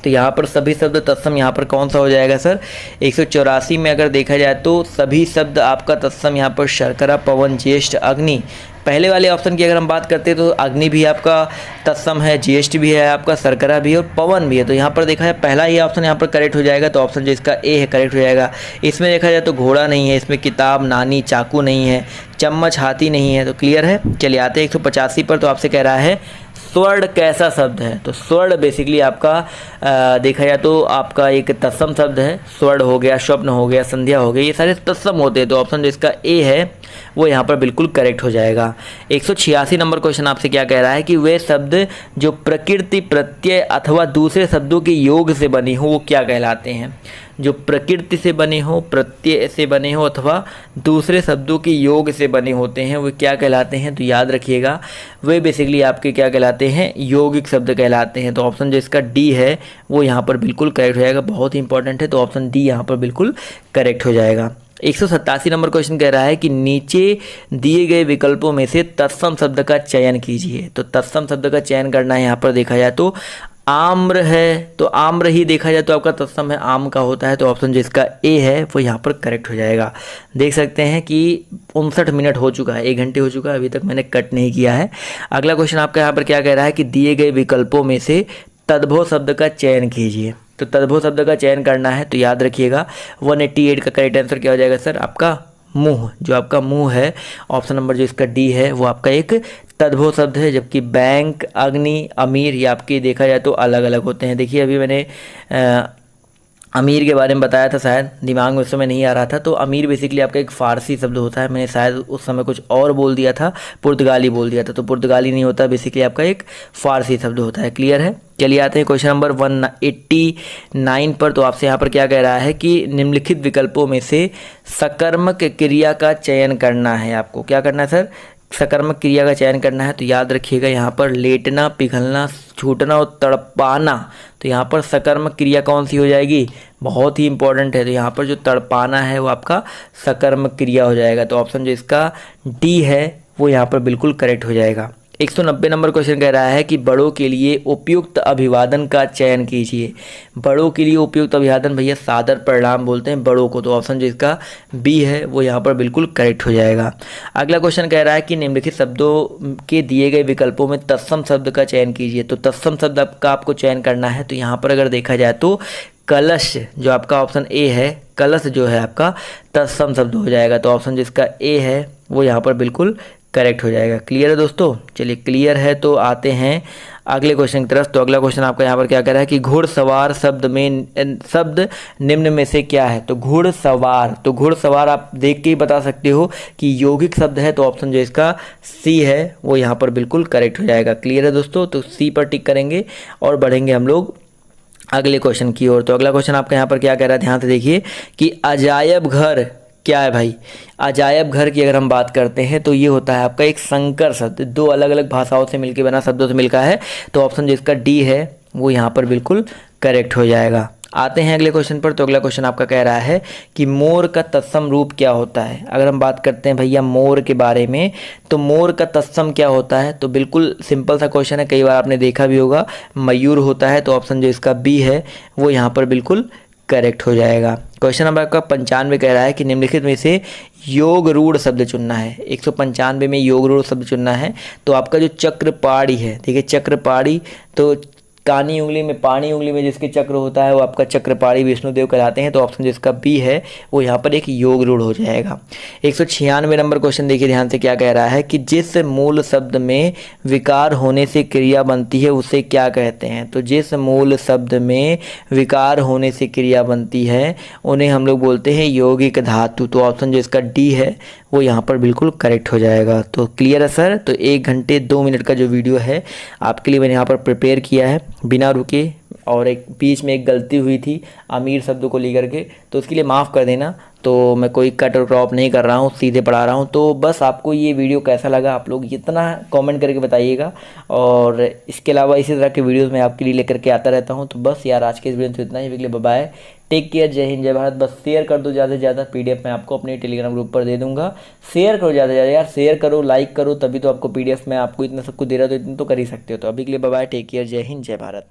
तो यहाँ पर सभी शब्द तत्सम यहाँ पर कौन सा हो जाएगा सर, 184 में अगर देखा जाए तो सभी शब्द आपका तत्सम यहाँ पर शर्करा, पवन, ज्येष्ठ, अग्नि। पहले वाले ऑप्शन की अगर हम बात करते हैं तो अग्नि भी आपका तत्सम है, ज्येष्ठ भी है आपका, शर्करा भी है और पवन भी है। तो यहाँ पर देखा जाए पहला ही ऑप्शन यहाँ पर करेक्ट हो जाएगा। तो ऑप्शन जो इसका ए है करेक्ट हो जाएगा। इसमें देखा जाए तो घोड़ा नहीं है, इसमें किताब, नानी, चाकू नहीं है, चम्मच, हाथी नहीं है। तो क्लियर है। चलिए आते हैं 185 पर। तो आपसे कह रहा है स्वर्ण कैसा शब्द है। तो स्वर्ण बेसिकली आपका देखा जाए तो आपका एक तत्सम शब्द है। स्वर्ण हो गया, स्वप्न हो गया, संध्या हो गई, ये सारे तत्सम होते हैं। तो ऑप्शन जो इसका ए है वो यहाँ पर बिल्कुल करेक्ट हो जाएगा। 186 नंबर क्वेश्चन आपसे क्या कह रहा है कि वे शब्द जो प्रकृति, प्रत्यय अथवा दूसरे शब्दों के योग से बनी हो वो क्या कहलाते हैं। जो प्रकृति से बने हो, प्रत्यय से बने हो अथवा दूसरे शब्दों के योग से बने होते हैं वो क्या कहलाते हैं। तो याद रखिएगा वे बेसिकली आपके क्या कहलाते हैं, यौगिक शब्द कहलाते हैं। तो ऑप्शन जो इसका डी है वो यहाँ पर बिल्कुल करेक्ट हो जाएगा। बहुत ही इंपॉर्टेंट है, तो ऑप्शन डी यहाँ पर बिल्कुल करेक्ट हो जाएगा। 187 नंबर क्वेश्चन कह रहा है कि नीचे दिए गए विकल्पों में से तत्सम शब्द का चयन कीजिए। तो तत्सम शब्द का चयन करना है। यहाँ पर देखा जाए तो आम्र है, तो आम्र ही देखा जाए तो आपका तत्सम है आम का होता है, तो ऑप्शन जिसका ए है वो यहाँ पर करेक्ट हो जाएगा। देख सकते हैं कि 59 मिनट हो चुका है, 1 घंटे हो चुका है, अभी तक मैंने कट नहीं किया है। अगला क्वेश्चन आपका यहाँ पर क्या कह रहा है कि दिए गए विकल्पों में से तद्भव शब्द का चयन कीजिए। तो तद्भव शब्द का चयन करना है तो याद रखिएगा 188 का करेक्ट आंसर क्या हो जाएगा सर, आपका मुंह। जो आपका मुंह है, ऑप्शन नंबर जो इसका डी है वो आपका एक तद्भव शब्द है, जबकि बैंक, अग्नि, अमीर ये आपके देखा जाए तो अलग अलग होते हैं। देखिए अभी मैंने अमीर के बारे में बताया था, शायद दिमाग में उस समय नहीं आ रहा था। तो अमीर बेसिकली आपका एक फ़ारसी शब्द होता है, मैंने शायद उस समय कुछ और बोल दिया था, पुर्तगाली बोल दिया था। तो पुर्तगाली नहीं होता, बेसिकली आपका एक फ़ारसी शब्द होता है। क्लियर है? चलिए आते हैं क्वेश्चन नंबर 189 पर। तो आपसे यहाँ पर क्या कह रहा है कि निम्नलिखित विकल्पों में से सकर्मक क्रिया का चयन करना है। आपको क्या करना है सर, सकर्मक क्रिया का चयन करना है। तो याद रखिएगा यहाँ पर लेटना, पिघलना, छूटना और तड़पाना। तो यहाँ पर सकर्मक क्रिया कौन सी हो जाएगी, बहुत ही इंपॉर्टेंट है। तो यहाँ पर जो तड़पाना है वो आपका सकर्मक क्रिया हो जाएगा। तो ऑप्शन जो इसका डी है वो यहाँ पर बिल्कुल करेक्ट हो जाएगा। 190 नंबर क्वेश्चन कह रहा है कि बड़ों के लिए उपयुक्त अभिवादन का चयन कीजिए। बड़ों के लिए उपयुक्त अभिवादन भैया सादर प्रणाम बोलते हैं बड़ों को। तो ऑप्शन जो इसका बी है वो यहाँ पर बिल्कुल करेक्ट हो जाएगा। अगला क्वेश्चन कह रहा है कि निम्नलिखित शब्दों के दिए गए विकल्पों में तत्सम शब्द का चयन कीजिए। तो तत्सम शब्द का आपको चयन करना है। तो यहाँ पर अगर देखा जाए तो कलश, जो आपका ऑप्शन ए है, कलश जो है आपका तत्सम शब्द हो जाएगा। तो ऑप्शन जिसका ए है वो यहाँ पर बिल्कुल करेक्ट हो जाएगा। क्लियर है दोस्तों? चलिए क्लियर है तो आते हैं अगले क्वेश्चन की तरफ। तो अगला क्वेश्चन आपका यहाँ पर क्या कह रहा है कि घुड़सवार शब्द निम्न में से क्या है। तो घुड़सवार, तो घुड़सवार आप देख के ही बता सकते हो कि यौगिक शब्द है। तो ऑप्शन जो इसका सी है वो यहाँ पर बिल्कुल करेक्ट हो जाएगा। क्लियर है दोस्तों? तो सी पर टिक करेंगे और बढ़ेंगे हम लोग अगले क्वेश्चन की ओर। तो अगला क्वेश्चन आपका यहाँ पर क्या कह रहा है, ध्यान से देखिए कि अजायब घर क्या है भाई। अजायब घर की अगर हम बात करते हैं तो ये होता है आपका एक संकर शब्द, दो अलग अलग भाषाओं से मिलकर बना शब्दों से मिलकर है। तो ऑप्शन जिसका डी है वो यहाँ पर बिल्कुल करेक्ट हो जाएगा। आते हैं अगले क्वेश्चन पर। तो अगला क्वेश्चन आपका कह रहा है कि मोर का तत्सम रूप क्या होता है। अगर हम बात करते हैं भैया मोर के बारे में, तो मोर का तत्सम क्या होता है। तो बिल्कुल सिंपल सा क्वेश्चन है, कई बार आपने देखा भी होगा, मयूर होता है। तो ऑप्शन जो इसका बी है वो यहाँ पर बिल्कुल करेक्ट हो जाएगा। क्वेश्चन नंबर आपका 95 कह रहा है कि निम्नलिखित में से योग रूढ़ शब्द चुनना है। 195 में योग रूढ़ शब्द चुनना है। तो आपका जो चक्रपाणी है, देखिए चक्रपाणी, तो कानी उंगली में, पानी उंगली में जिसके चक्र होता है वो आपका चक्रपाणी विष्णुदेव कहलाते हैं। तो ऑप्शन जिसका बी है वो यहाँ पर एक योग रूढ़ हो जाएगा। 196 नंबर क्वेश्चन देखिए ध्यान से, क्या कह रहा है कि जिस मूल शब्द में विकार होने से क्रिया बनती है उसे क्या कहते हैं। तो जिस मूल शब्द में विकार होने से क्रिया बनती है उन्हें हम लोग बोलते हैं यौगिक धातु। तो ऑप्शन जो इसका डी है वो यहाँ पर बिल्कुल करेक्ट हो जाएगा। तो क्लियर है सर? तो 1 घंटे 2 मिनट का जो वीडियो है आपके लिए मैंने यहाँ पर प्रिपेयर किया है बिना रुके, और एक बीच में एक गलती हुई थी अमीर शब्द को लेकर के, तो उसके लिए माफ़ कर देना। तो मैं कोई कट और क्रॉप नहीं कर रहा हूँ, सीधे पढ़ा रहा हूँ। तो बस आपको ये वीडियो कैसा लगा आप लोग इतना कमेंट करके बताइएगा, और इसके अलावा इसी तरह के वीडियोस मैं आपके लिए लेकर के आता रहता हूँ। तो बस यार आज के इस वीडियो में इतना ही, के लिए बाय, टेक केयर, जय हिंद, जय भारत। बस शेयर कर दो ज़्यादा से ज़्यादा, PDF मैं आपको अपने टेलीग्राम ग्रुप पर दे दूंगा। शेयर करो ज़्यादा से ज़्यादा यार, शेयर करो, लाइक करो, तभी तो आपको PDF मैं आपको इतना सब कुछ दे रहा, तो इतना तो कर ही सकते हो। तो अभी के लिए बाय, टेक केयर, जय हिंद, जय भारत।